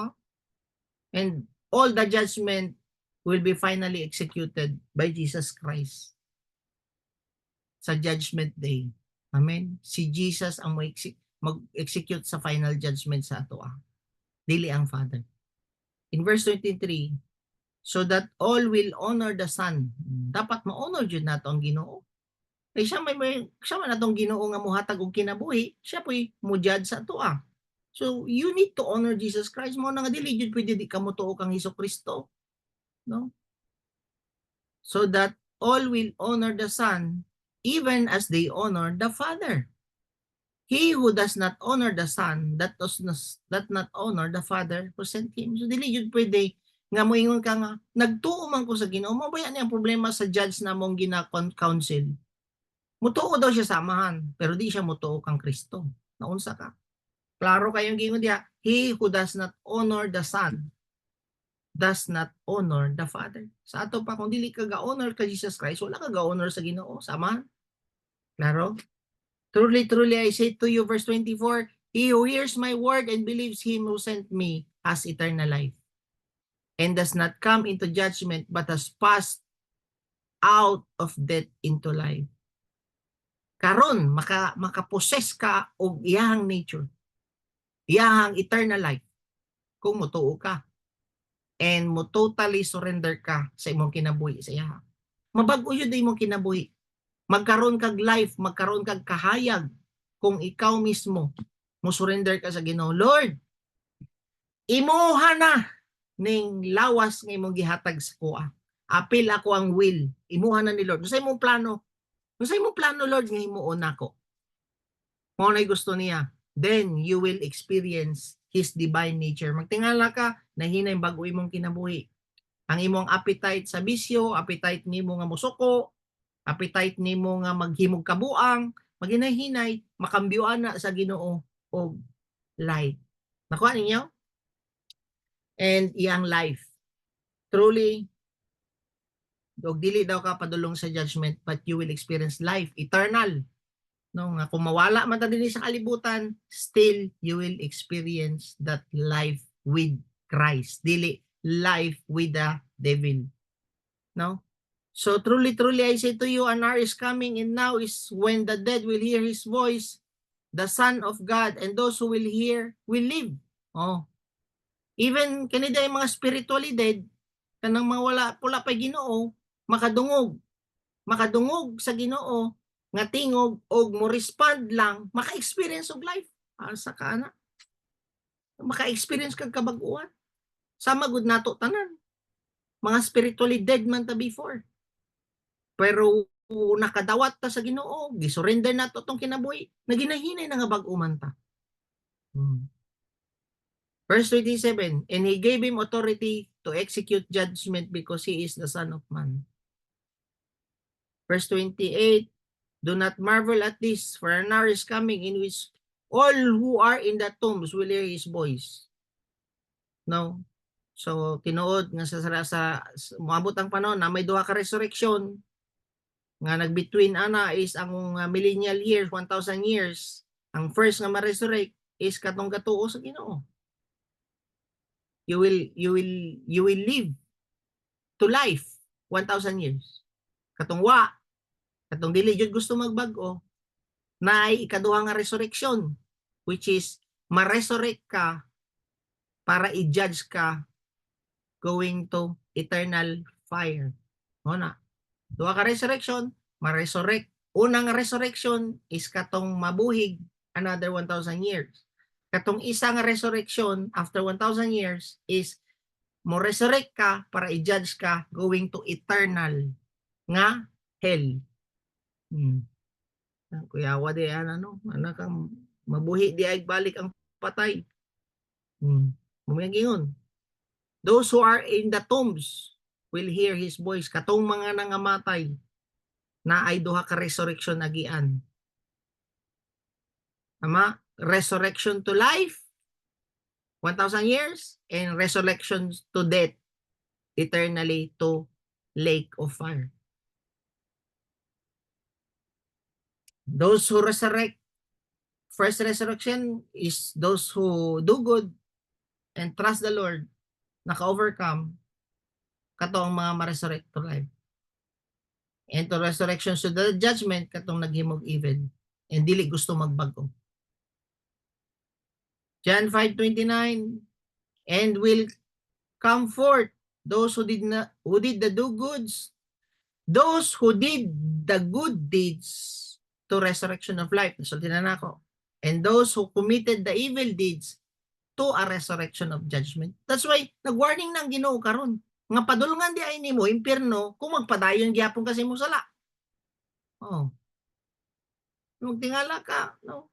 and all the judgment will be finally executed by Jesus Christ sa judgment day. Amen. Si Jesus ang mag-execute sa final judgment sa ato dili ang Father. In verse 23, so that all will honor the Son. Dapat ma-honor jud nato ang Ginoo. Kay siya man atong Ginoo nga mohatag og kinabuhi, siya po'y mo judge sa ato So you need to honor Jesus Christ mo na nga dili jud pwede di ka motuo kang Hesukristo, no? So that all will honor the Son even as they honor the Father. He who does not honor the Son, that does not honor the Father who sent him. So dili jud pwede nga moingon ka nga nagtuo man ko sa Ginoo, mabaya ni ang problema sa judge na mong gina-counsel. Mutuo daw siya sa amahan, pero di siya mutuo kang Kristo. Naunsa ka? Klaro kayong gingon diha, he who does not honor the Son does not honor the Father. Sa ato pa, kung dili ka ga-honor ka Jesus Christ, wala ka ga-honor sa Ginoo, sa amahan. Klaro? Truly, truly, I say to you, verse 24, he who hears my word and believes him who sent me has eternal life and does not come into judgment but has passed out of death into life. Karon makapossess ka og iyang nature, iyang eternal life kung motuo ka and mo totally surrender ka sa imong kinabuhi sa iya. Mabag-o yun imong kinabuhi. Magkaroon kag life, magkaroon kag kahayag kung ikaw mismo mo surrender ka sa Ginoo. Lord, imuha na ning lawas nga imong gihatag sa kuha. Apil ako ang will. Imuha na ni Lord. Sa imong plano. Sa imong plano, Lord, nga himuon nako. Mo na'y gusto niya. Then you will experience His divine nature. Magtingala ka, nahinay bago imong kinabuhi. Ang imong appetite sa bisyo, appetite nimo nga musuko, appetite nimo nga maghimog kabuang, maghinay-hinay, makambyoan na sa Ginoo og life. Nakuha ninyo? And iyang life. Truly, og dili daw ka padulong sa judgment, but you will experience life eternal. No, nga kung mawala man ta dinhi sa kalibutan, still you will experience that life with Christ. Dili life with the devil. No? So truly, truly, I say to you, an hour is coming and now is when the dead will hear His voice, the Son of God, and those who will hear will live. Oh. Even kanida yung mga spiritually dead, kanang mga wala pa Ginoo, makadungog sa Ginoo, nga tingog og mo respond lang, maka-experience og life. Asa ka ana? Maka-experience kag kabag-uhan. Sama gud nato tanan. Mga spiritually dead man ta before. Pero nakadawat ta sa Ginoo, gisurrender nato tong kinabuhi, naginahinay na nga bag-o man ta. Verse 27, and He gave him authority to execute judgment because He is the Son of Man. Verse 28, do not marvel at this, for an hour is coming in which all who are in the tombs will hear His voice. No? So, tinuod nga sa moabot ang panahon na may duha ka resurrection nga nag-between ana is ang millennial years, 1,000 years. Ang first nga ma-resurrect is katong gatuo sa Ginoo. You will live to life 1,000 years. Katong dili jud gusto magbag-o, na ay ikaduha nga resurrection, which is ma-resurrect ka para i-judge ka going to eternal fire. O na. Duha ka resurrection, ma-resurrect. Unang resurrection is katong mabuhig another 1,000 years. Katong isang resurrection after 1,000 years is mo resurrect ka para i-judge ka going to eternal nga hell. Kuyawa di ano kang mabuhi di ay balik ang patay. Mumigingon. Those who are in the tombs will hear His voice. Katong mga nangamatay na ay duha ka resurrection agian. Tama? Resurrection to life, 1,000 years, and resurrection to death, eternally to lake of fire. Those who resurrect, first resurrection is those who do good and trust the Lord, naka-overcome, katong mga ma-resurrect to life. And to resurrection to the judgment, katong naghimog evil, and dili gusto magbago. John 5:29, and will come forth those who did the do goods, those who did the good deeds to resurrection of life. Nasulti na nako. And those who committed the evil deeds to a resurrection of judgment. That's why nag-warning nang Ginoo karon. Nga padulungan di ay nimo impierno kung magpadayon gyapon kasi mo sala. Oh. Nung tingala ka, no?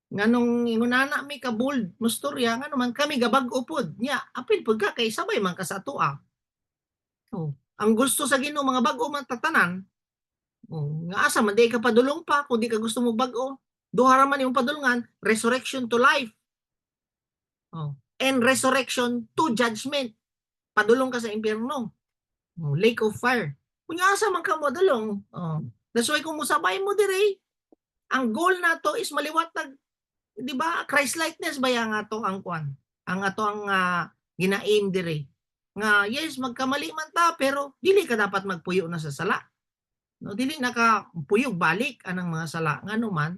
Nganong ingunana mi ka bold mustorya nga naman kami gabag upod nya apil pud ka kay sabay man ka sa atoa. Oh, ang gusto sa Ginoo mga bag-o man tatanan. Oh, nga asa man di ka padulong pa kung di ka gusto mo bag-o. Duha ra man yung padulungan, resurrection to life. Oh, and resurrection to judgment. Padulong ka sa impierno. Oh, lake of fire. Kung asa man ka modulong. Oh, that's why kung musabay mo diri, ang goal nato is maliwatag, di ba? Christ likeness ba yang ato ang kwan? Ang ato ang gina-aim diri. Nga yes, magkamali man ta pero dili ka dapat magpuyo na sa sala. No, dili nakapuyog balik anang mga sala ngano man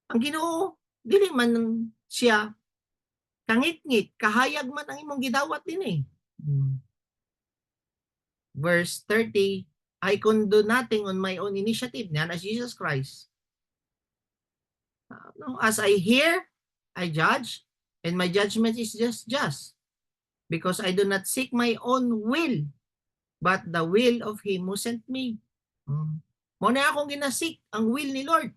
ang Ginoo dili man siya kangit-ngit kahayag man ang imong gidawat dinhi. Verse 30, I can do nothing on my own initiative. Yan as Jesus Christ. As I hear, I judge, and my judgment is just, because I do not seek my own will, but the will of Him who sent me. Mo na akong ginasik ang will ni Lord.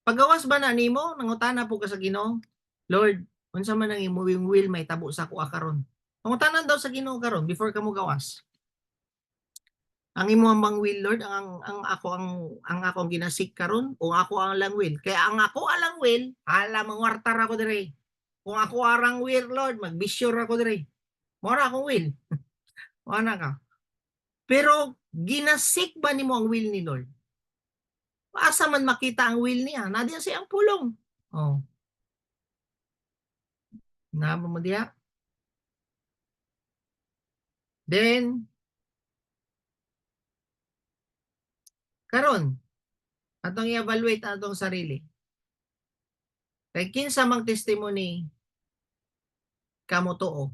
Pagawas ba na nimo nangutana po ka sa Ginoo, Lord, unsa man ang imong will may tabo sa ako karon? Nangutanan daw sa Ginoo karon before ka mo gawas. Ang imong bang will, Lord, ang akong ginasik karon o ako ang lang will? Kaya ang ako alang will, hala mangwartar ako dire. Kung ako arang will, Lord, magbisyor ako dire. Mora akong will. Wala ka. Pero ginasik ba nimo ang will ni Lord? Asa man makita ang will niya? Nadiya siya ang pulong. Oh. Nabo mo diya? Then, karon, atong i-evaluate atong sarili. Kay kinsa mang testimony kamo too.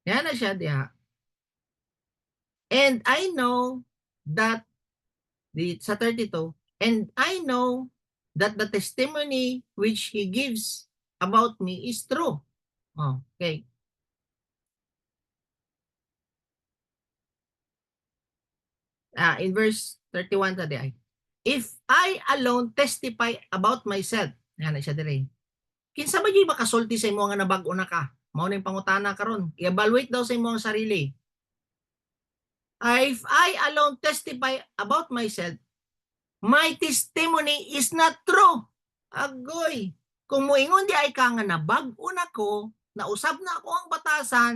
Yan na siya diha. And I know that sa 32, and I know that the testimony which he gives about me is true. Okay. In verse 31 tadi ay, if I alone testify about myself, yan na siya dire. Kinsa ba gyud makasulti sa imo nga nabag-o na ka? Mao ning pangutana karon. I-evaluate daw sa imo ang sarili. If I alone testify about myself, my testimony is not true. Agoy. Kung moingon di ay ka nga nabag-o na ko, nausab na ako ang batasan,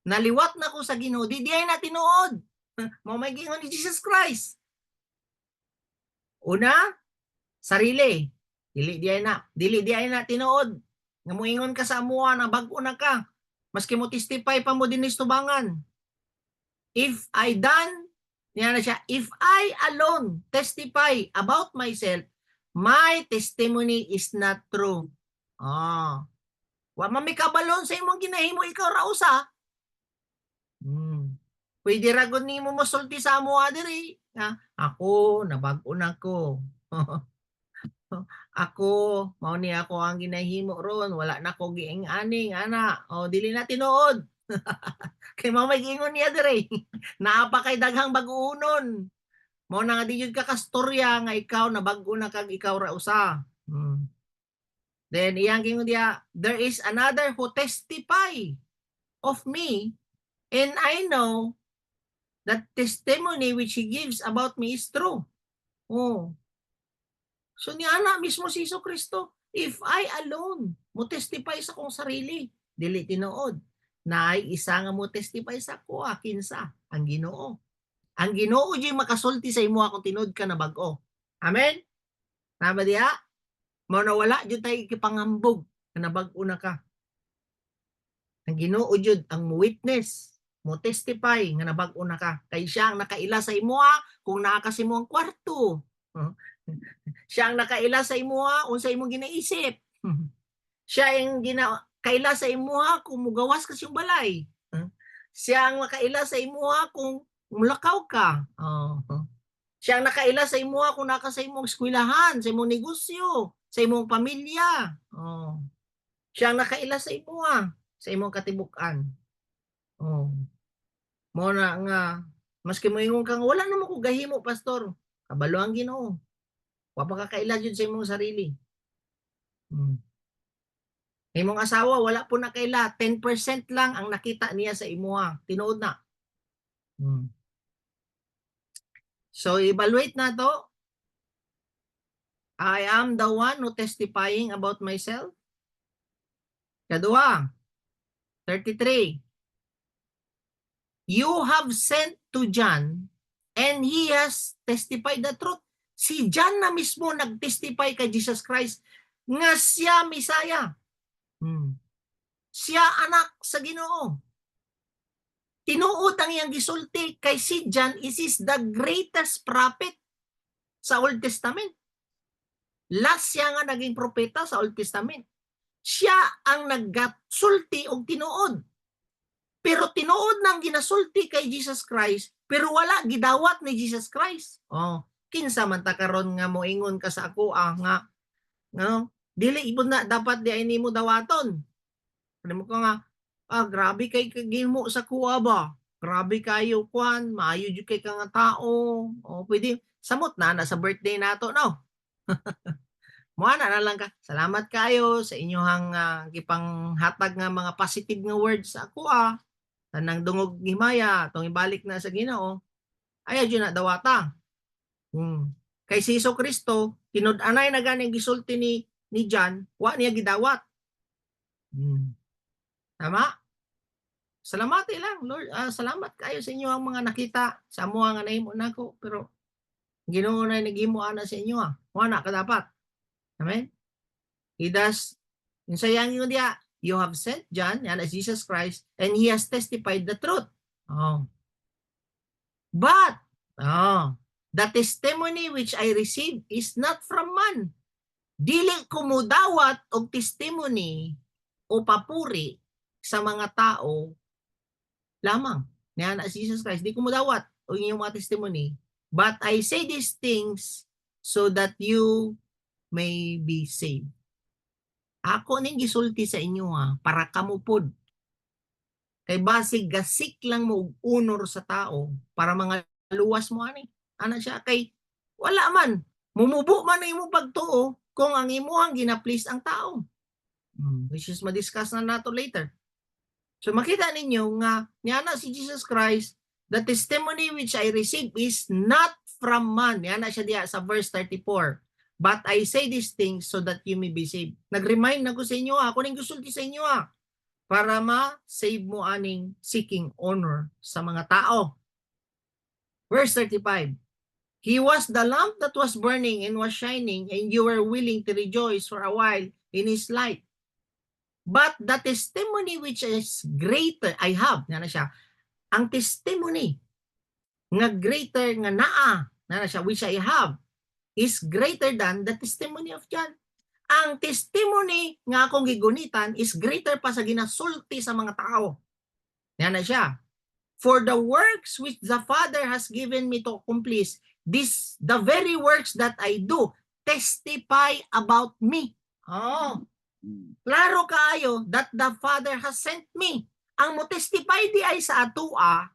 naliwat na ko sa Ginoo, di ay na tinuod. Mao may gingon ni Jesus Christ. Una, sarili. Dili di ay na tinuod. Nga moingon ka sa amuha na bag-o na ka. Maski mo testify pa mo dinis tubangan. If I done, yan na siya, if I alone testify about myself, my testimony is not true. Wa man may kabalon sa imong ginahimo ikaw ra usa. Pwede ra gud nimo mosulti sa amuha diri. Ako nabag-o na ko. Ako mao ni ako ang ginahimo ron, wala na ko giing-aning ana. Dili na tinuod. Kay mao may giingon niya diri. Naapa kay daghang bag-uunon. Mao na nga di jud ka kastorya nga ikaw nabag-o na kag ikaw ra usa. Then iyang gingon diya, there is another who testify of me, and I know that testimony which he gives about me is true. So ni ana mismo si Jesucristo, if I alone mo testify sa kong sarili, dili tinuod. Naay isa nga mo testify sa ko, kinsa? Ang Ginoo. Ang Ginoo jud makasulti sa imo kung tinud ka na bag-o. Amen? Tama diha? Mao na wala jud tay ikipangambog na bag-o na ka. Ang Ginoo jud ang witness, mo testify nga nabag-o na ka. Kay siya ang nakaila sa imo kung naa ka sa imong kwarto. Siya ang nakaila sa imo unsa imong ginaisip. Siya ang kaila sa imuha kung mugawas ka siyang balay. Siya ang makaila sa imuha kung mulakaw ka. Siya ang nakaila sa imuha kung naka sa imong eskwelahan, sa imong negosyo, sa imong pamilya. Siya ang nakaila sa imuha, sa imong katibukan. Mo na nga, maski moingon kang wala na mo ko gahimo, pastor. Kabalo ang Ginoo. Wa pa ka kaila jud sa imong sarili. Imong asawa wala po na kaila, 10% lang ang nakita niya sa imuha. Tinuod na. So evaluate na to. I am the one who testifying about myself. Kadua, 33. You have sent to John and he has testified the truth. Si John na mismo nag-testify kay Jesus Christ nga siya Misaya. Siya anak sa Ginoo. Tinuod ang iyang gisulti kay si John is the greatest prophet sa Old Testament. Last siya nga naging propeta sa Old Testament. Siya ang naggatsulti og tinuod. Pero tinuod nang ginasulti kay Jesus Christ, pero wala gidawat ni Jesus Christ. Oh, kinsa man ta karon nga moingon ka sa ako nga no, dili ibon na dapat di ay nimo dawaton. Ano mo ka nga, grabe kay gihimo sa kuha ba? Grabe kayo kwan, maayo jud kay ka nga tao. O pwede samot na sa birthday nato no. Moana na lang ka. Salamat kayo sa inyohang gipanghatag nga mga positive nga words sa ako tanang dungog himaya tong ibalik na sa Ginoo. Ay adyo na dawata. Kay si Kristo tinud-anay na ganing gisulti ni John, wa niya gidawat. Tama? Salamat lang, Lord. Salamat kayo sa inyo ang mga nakita sa amo nga nahimo nako pero Ginoo na naghimo ana sa inyo Wala ka dapat. Amen. He does sayang yun dia, you have sent John and as Jesus Christ and he has testified the truth. But the testimony which I received is not from man. Dili ko mudawat og testimony o papuri sa mga tao lamang. Niyan as Jesus Christ, di ko mudawat og inyong mga testimony. But I say these things so that you may be saved. Ako ning gisulti sa inyo para kamupod. Kay basig gasik lang mo og unor sa tao para mga luwas mo ani. Ana siya kay wala man mumubo man imo pagtuo kung ang imuhang gina-please ang tao. Which is ma-discuss na nato later. So makita ninyo nga niya na si Jesus Christ, the testimony which I receive is not from man. Niya na siya diya sa verse 34. But I say these things so that you may be saved. Nag-remind na ko sa inyo ako ning gusulti sa inyo para ma-save mo aning seeking honor sa mga tao. Verse 35. He was the lamp that was burning and was shining, and you were willing to rejoice for a while in his light. But the testimony which is greater, I have, na siya, ang testimony nga greater nga na siya, which I have, is greater than the testimony of John. Ang testimony nga akong gigunitan is greater pa sa ginasulti sa mga tao. Yan na siya. For the works which the Father has given me to accomplish, the very works that I do, testify about me. Klaro kaayo that the Father has sent me. Ang mo testify di ay sa atua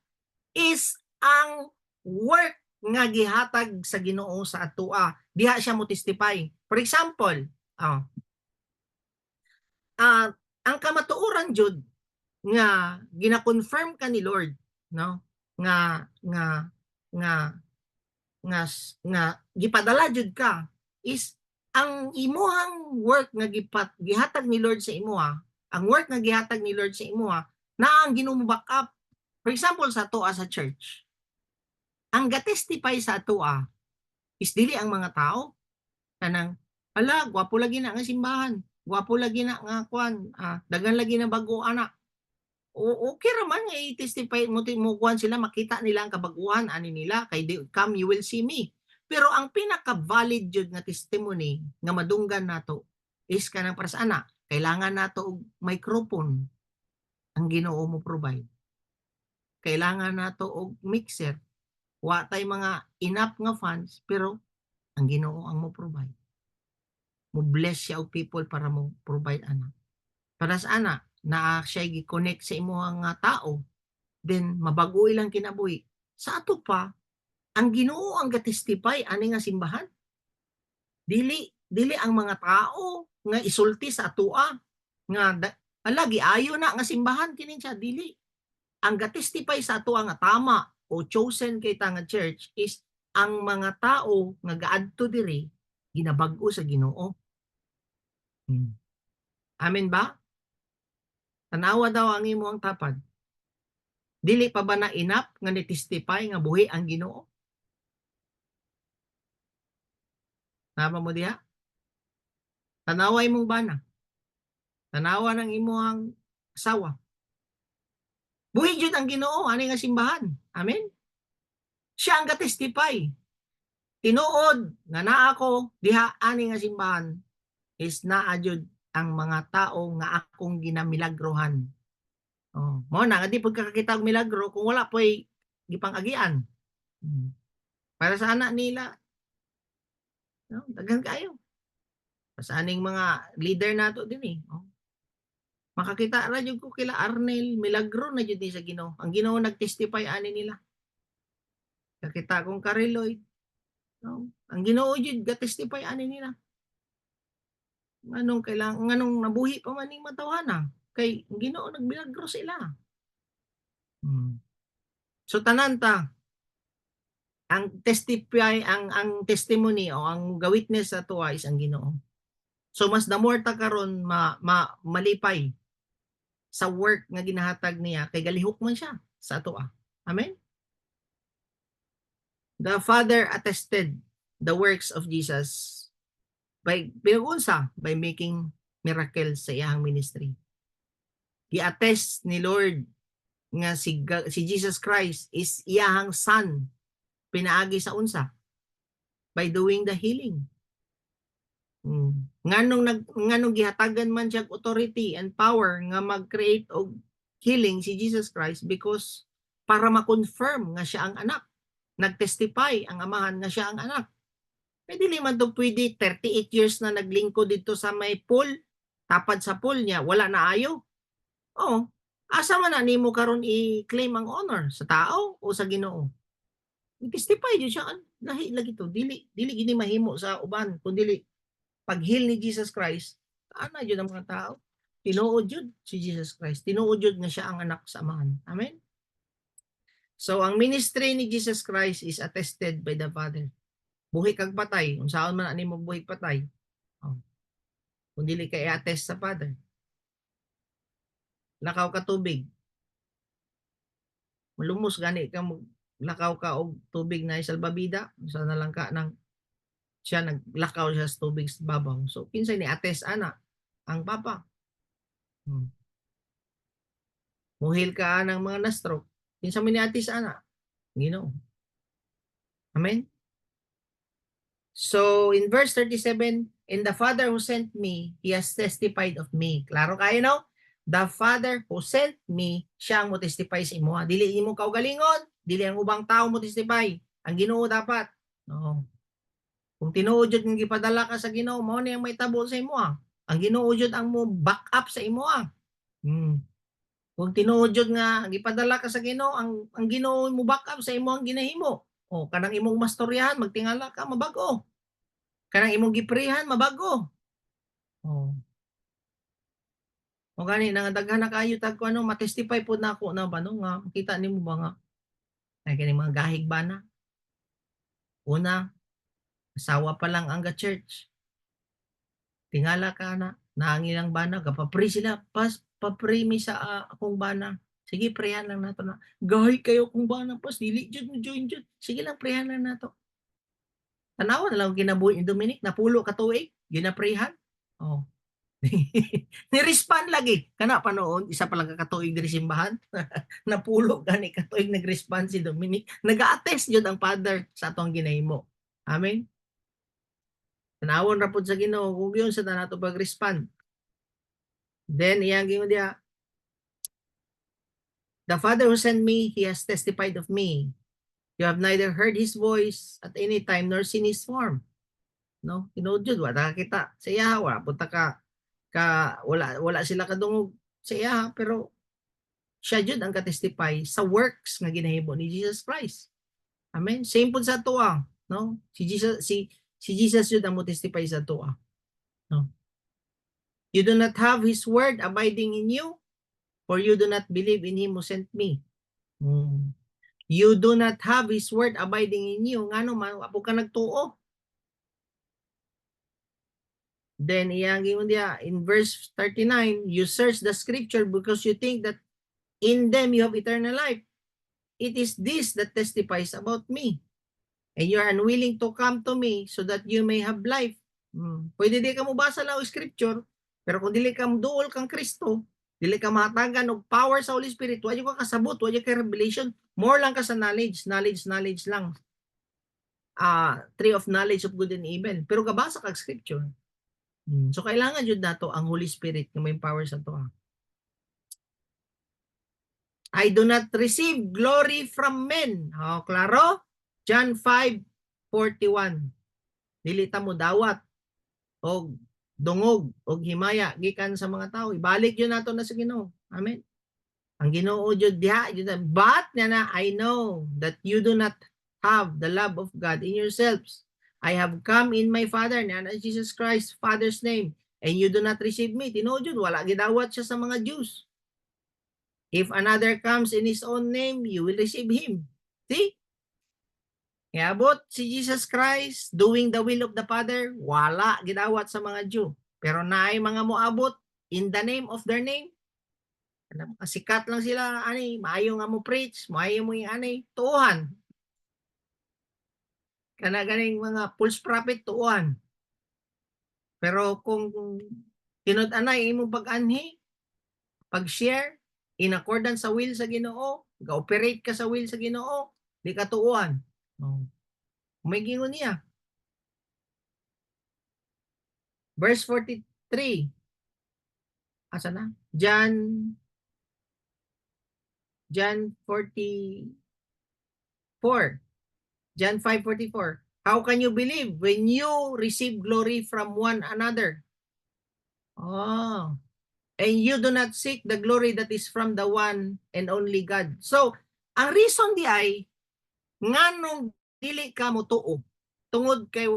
is ang work nga gihatag sa Ginoo sa atua. Diha siya mo testify. For example, ang kamatuoran jud nga gina-confirm ka ni Lord, no? Nga gipadala jud ka is ang imuhang work nga gihatag ni Lord sa imuha, ang work nga gihatag ni Lord sa imuha na ang Ginoo back up. For example sa atua sa church. Ang ga-testify sa atua is dili ang mga tao kanang gwapo lagi na nga simbahan, gwapo lagi na nga kwan, dagan lagi na bago anak. Okay raman nga i-testify mo kwan sila, makita nila ang kabaguhan ani nila kay come you will see me. Pero ang pinaka-valid jud nga testimony nga madunggan nato is kanang para sa anak, kailangan nato og microphone ang Ginoo mo provide. Kailangan nato og mixer. Wa tay mga enough nga funds pero ang Ginoo ang mo provide. Mo bless siya og people para mo provide anak. Para sa anak na siya gi-connect sa imuhang tao, then mabag-o ilang kinabuhi. Sa ato pa, ang Ginoo ang ga-testify ani nga simbahan. Dili ang mga tao nga isulti sa atua nga lagi ayo na nga simbahan kini siya, dili. Ang ga-testify sa atua nga tama o chosen kay ta nga church is ang mga tao nga gaadto diri ginabag-o sa Ginoo. Amen ba? Tanawa daw ang imo ang tapad. Dili pa ba na enough nga ni-testify nga buhi ang Ginoo? Tama mo diha? Tanaway mong bana. Tanawa ng imong asawa. Buhi jud ang Ginoo ani nga simbahan. Amen. Siya ang ga-testify. Tinuod nga naa ko diha ani nga simbahan is naa jud ang mga tao nga akong ginamilagrohan. Oh, mao na nga di pud kakakita og milagro kung wala po'y gipang-agian. Para sa anak nila, no, daghan kaayo. Sa aning mga leader nato dinhi, oh. Makakita ra jud ko kila Arnel, milagro na jud ni sa Ginoo. Ang Ginoo nag-testify ani nila. Nakita kong Careloid, no, ang Ginoo jud ga-testify ani nila. Nganong nabuhi pa man ning matawhana, kay ang Ginoo nagmilagro sa ila. So tanan ta, ang testimony o ang ga-witness sa tuwa is ang Ginoo. So mas the more ta karon malipay sa work nga ginahatag niya kay galihok man siya sa atoa. Amen. The Father attested the works of Jesus by pinag-unsa by making miracles sa iyang ministry. Gi-attest ni Lord nga si Jesus Christ is iyahang son pinaagi sa unsa by doing the healing. Nganong gihatagan man siya authority and power nga mag-create og healing si Jesus Christ because para ma-confirm nga siya ang anak. Nag-testify ang amahan nga siya ang anak. Pwede naman to pwede 38 years na naglingkod dito sa may pool, tapad sa pool niya, wala na ayo. Oo. Asa man na nimo karon i-claim ang honor sa tao o sa Ginoo? I-testify jud siya lahi lagi to dili gini mahimo sa uban kun dili pag-heal ni Jesus Christ ana jud ang mga tao tinuod jud si Jesus Christ, tinuod jud nga siya ang anak sa amahan. Amen. So ang ministry ni Jesus Christ is attested by the Father. Buhi kag patay, unsaon man ani mo buhi patay. Oh. Kung dili kay attest sa Father. Lakaw ka tubig. Malumos gani ka lakaw ka og tubig na salbabida, usa na lang ka nang siya naglakaw siya sa tubig sa babaw. So kinsay ni attest ana ang Papa. Muhil ka ng mga na-stroke. Kinsa man ni attest ana? Ginoo. Amen. So in verse 37, and the Father who sent me, he has testified of me. Klaro kayo no? The Father who sent me, siya ang mo testify sa imo. Dili imo kaugalingon, dili ang ubang tao mo testify. Ang Ginoo dapat. No. Kung tinuod jud nga gipadala ka sa Ginoo, mao ni ang mahitabo sa imo. Ang Ginoo jud ang mo back up sa imo. Kung tinuod jud nga gipadala ka sa Ginoo, ang Ginoo mo back up sa imo ang ginahimo. O kanang imong mastoryahan magtingala ka mabago. Kanang imong giprehan mabago. Oh. O gani nang daghan na kaayo tag ano matestify pud nako na ba no nga makita nimo ba nga ay kani mga gahig bana. Una, asawa pa lang ang ga-church. Tingala ka na nangilang bana kapapri sila papri mi sa akong bana. Sige prehan lang nato na. Gahi kayo kung bana pas dili jud mo join jud. Sige lang prehan lang nato. Tanawa na lang kinabuhi ni Dominic napulo ka tuig ginaprehan. Oh. Ni-respond lagi. Kana pa noon, isa pa lang kakatuig diri simbahan. Napulo gani katuig nag-respond si Dominic. Nag-attest jud ang Father sa atong ginahimo. Amen. Tanawon ra pud sa Ginoo kung yun sa nato pag-respond. Then iyang gingon dia, the Father who sent me, he has testified of me. You have neither heard his voice at any time nor seen his form. No, tinuod jud wala kita sa iya wa punta ka wala sila kadungog sa iya pero siya jud ang ka-testify sa works nga ginahimo ni Jesus Christ. Amen. Same pud sa tuwa, no? Si Jesus jud ang mo testify sa tuwa. No. You do not have his word abiding in you, for you do not believe in him who sent me. You do not have his word abiding in you. Ngano man apo ka nagtuo. Then iyang gingon dia in verse 39, you search the scripture because you think that in them you have eternal life. It is this that testifies about me. And you are unwilling to come to me so that you may have life. Pwede di ka mo basa lang o scripture, pero kung dili ka duol kang Kristo, dili ka mahatagan og power sa Holy Spirit, wala ka kasabot, wala ka revelation, more lang ka sa knowledge lang. Tree of knowledge of good and evil. Pero kabasa kag scripture. So kailangan jud nato ang Holy Spirit nga may power sa to. I do not receive glory from men. Klaro? John 5:41. Dili ta mo dawat og dungog og himaya gikan sa mga tao. Ibalik yun nato na sa Ginoo. Amen. Ang Ginoo jud diha, but na I know that you do not have the love of God in yourselves. I have come in my Father, na Jesus Christ, Father's name, and you do not receive me. Tinuod jud, wala gidawat siya sa mga Jews. If another comes in his own name, you will receive him. See? Iabot si Jesus Christ doing the will of the Father, wala gidawat sa mga Jew. Pero naay mga moabot in the name of their name. Sikat lang sila, ani, maayo nga mo preach, maayo mo yung ani, tuuhan. Kana ganing mga false prophet, tuuhan. Pero kung tinud-anay imong pag-anhi, pag-share, in accordance sa will sa Ginoo, ga-operate ka sa will sa Ginoo, di ka tuuhan. May gingon niya. Verse 43. Asa na? John 44. John 5:44. How can you believe when you receive glory from one another? And you do not seek the glory that is from the one and only God. So, ang reason di ay nganong dili ka mo tuo tungod kay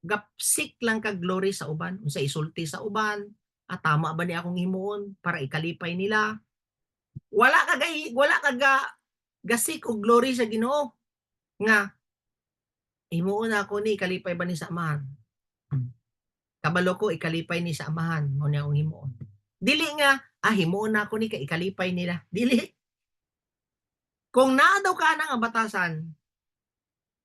gapsik lang ka glory sa uban, unsa isulti sa uban, tama ba ni akong himuon para ikalipay nila? Wala ka gasik og glory sa Ginoo nga himuon ako ni ikalipay ba ni sa amahan. Kabalo ko ikalipay ni sa amahan mo ni akong himuon. Dili nga himuon na ako ni kay ikalipay nila. Dili. Kung naa daw ka na nga batasan,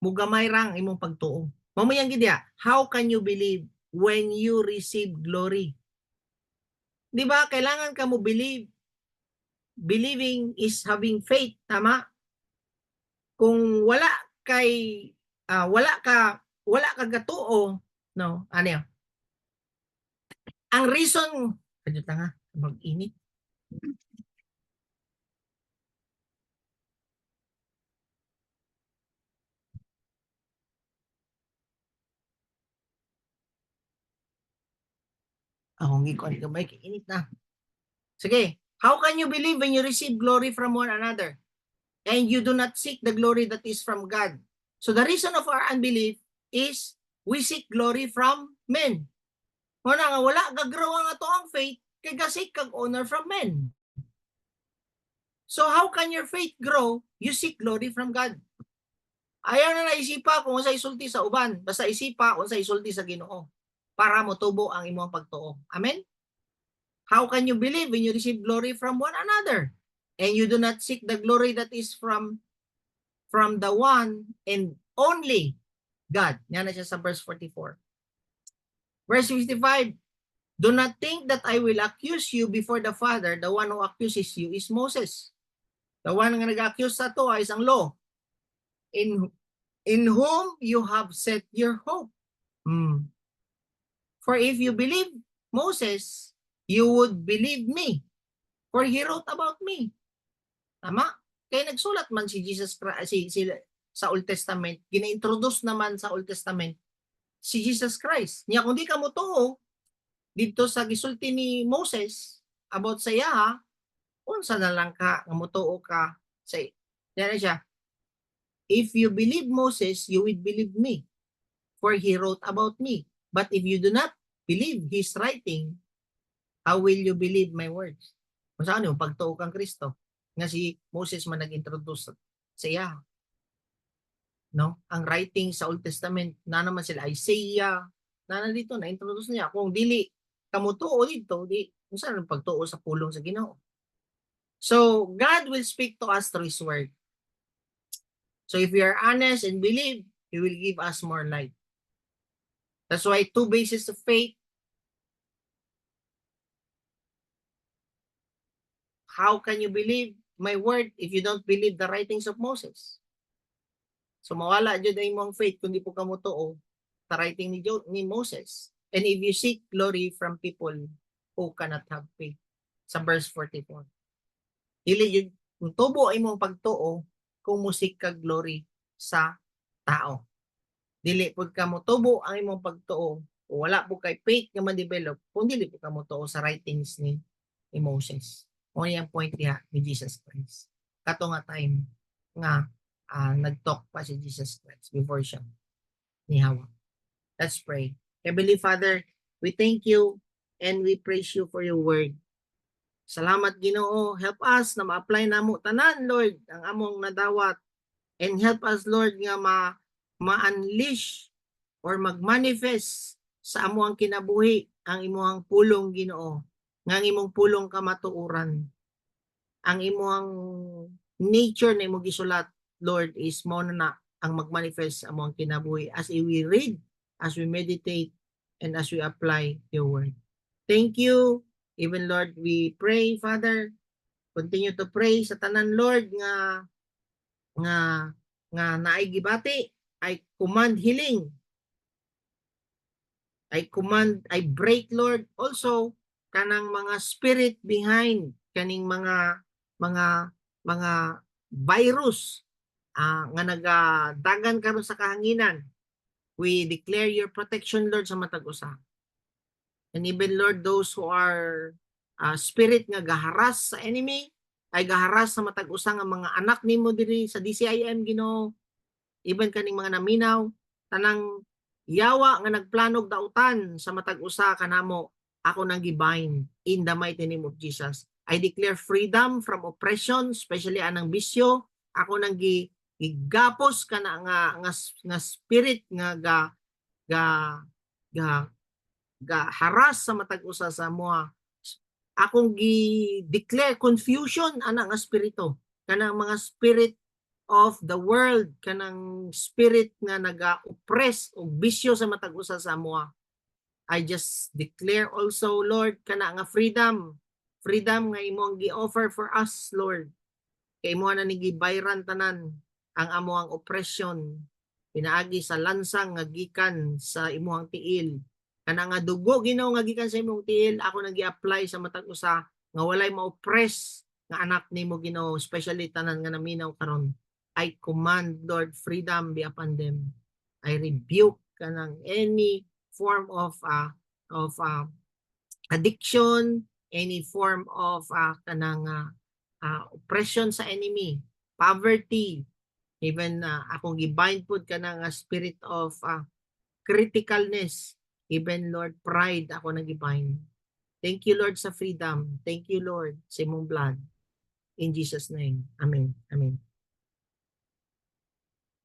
mugamay rang imong pagtuo. Mamayang gidya, how can you believe when you receive glory? Di ba kailangan ka mo believe? Believing is having faith, tama? Kung wala ka gatuo, no? Ano yun? Ang reason, nga, mag-init. Akong gikuan ka ba, init na. Sige, how can you believe when you receive glory from one another and you do not seek the glory that is from God? So the reason of our unbelief is we seek glory from men. Wala nga, wala gagraw nga to ang faith kay gasik kag honor from men. So how can your faith grow? You seek glory from God. Ayaw na naisipa kung sa isulti sa uban, basta isipa kung sa isulti sa Ginoo para mo tubo ang imong pagtuo. Amen? How can you believe when you receive glory from one another and you do not seek the glory that is from the one and only God? Yan na siya sa verse 44. Verse 55, do not think that I will accuse you before the Father. The one who accuses you is Moses. The one nga nag-accuse sa to is ang law. In whom you have set your hope. For if you believe Moses, you would believe me, for he wrote about me. Tama? Kaya nagsulat man si Jesus Christ, sa Old Testament, gina-introduce naman sa Old Testament si Jesus Christ. Niya kung di ka mo tuo dito sa gisulti ni Moses about sa iya, unsa na lang ka nga mo tuo ka sa yan siya. If you believe Moses, you will believe me, for he wrote about me. But if you do not believe his writing, how will you believe my words? Kung saan yung pagtuo kang Kristo, nga si Moses man nag-introduce sa iya. No? Ang writing sa Old Testament, na naman sila Isaiah, na dito, na-introduce niya. Kung dili kamutuo dito, kung saan yung pagtuo sa pulong sa Ginoo. So, God will speak to us through His Word. So, if we are honest and believe, He will give us more light. That's why two bases of faith. How can you believe my word if you don't believe the writings of Moses? So mawala jud ay mong faith kung di po kamo tuo sa writing ni Moses. And if you seek glory from people who cannot have faith. Sa verse 44. Dili yun, kung tubo ay mong pagtuo, kung musik ka glory sa tao. Dili pud ka mo tubo ang imong pagtuo, o wala po kay faith nga ma-develop, kung dili po ka mo tuo sa writings ni Moses. O yung point niya ni Jesus Christ. Kato nga time nga nag-talk pa si Jesus Christ before siya ni Hawa. Let's pray. Heavenly Father, we thank you and we praise you for your word. Salamat Ginoo, help us na ma-apply namo tanan Lord ang among nadawat, and help us Lord nga ma-unleash or mag-manifest sa among kinabuhi ang imong pulong Ginoo, nga ang imong pulong kamatuoran. Ang imong nature na imong gisulat Lord is mo na ang mag-manifest sa among kinabuhi as we read, as we meditate, and as we apply your word. Thank you. Even Lord, we pray, Father, continue to pray sa tanan Lord nga naay gibati, I command healing. I break Lord also kanang mga spirit behind kaning mga virus nga nagadagan karon sa kahanginan. We declare your protection Lord sa matag usa. And even Lord, those who are spirit nga gaharas sa enemy, ay gaharas sa matag usa nga mga anak nimo diri sa DCIM Ginoo, even kaning mga naminaw, tanang yawa nga nagplanog dautan sa matag usa kanamo, ako nang gibind in the mighty name of Jesus. I declare freedom from oppression, especially anang bisyo. Ako nang gigapos kana nga spirit nga haras sa matag usa sa moa. Akong gi-declare confusion ana nga espiritu, kanang mga spirit of the world, kanang spirit nga naga-oppress o bisyo sa matag usa sa moa. I just declare also Lord kana nga freedom nga imong gi-offer for us Lord. Kay imo na ni gibayran tanan ang amoang oppression pinaagi sa lansang nga gikan sa imong tiil. Kana nga dugo Ginoo nga gikan sa imong tiil, ako nang gi-apply sa matag usa nga walay ma-oppress nga anak nimo Ginoo, especially tanan nga naminaw karon. I command Lord freedom be upon them. I rebuke kanang any form of addiction, any form of kanang oppression sa enemy, poverty, even akong gibind pud kanang spirit of criticalness, even Lord pride ako nagibind. Thank you Lord sa freedom. Thank you Lord sa imong blood. In Jesus name. Amen. Amen.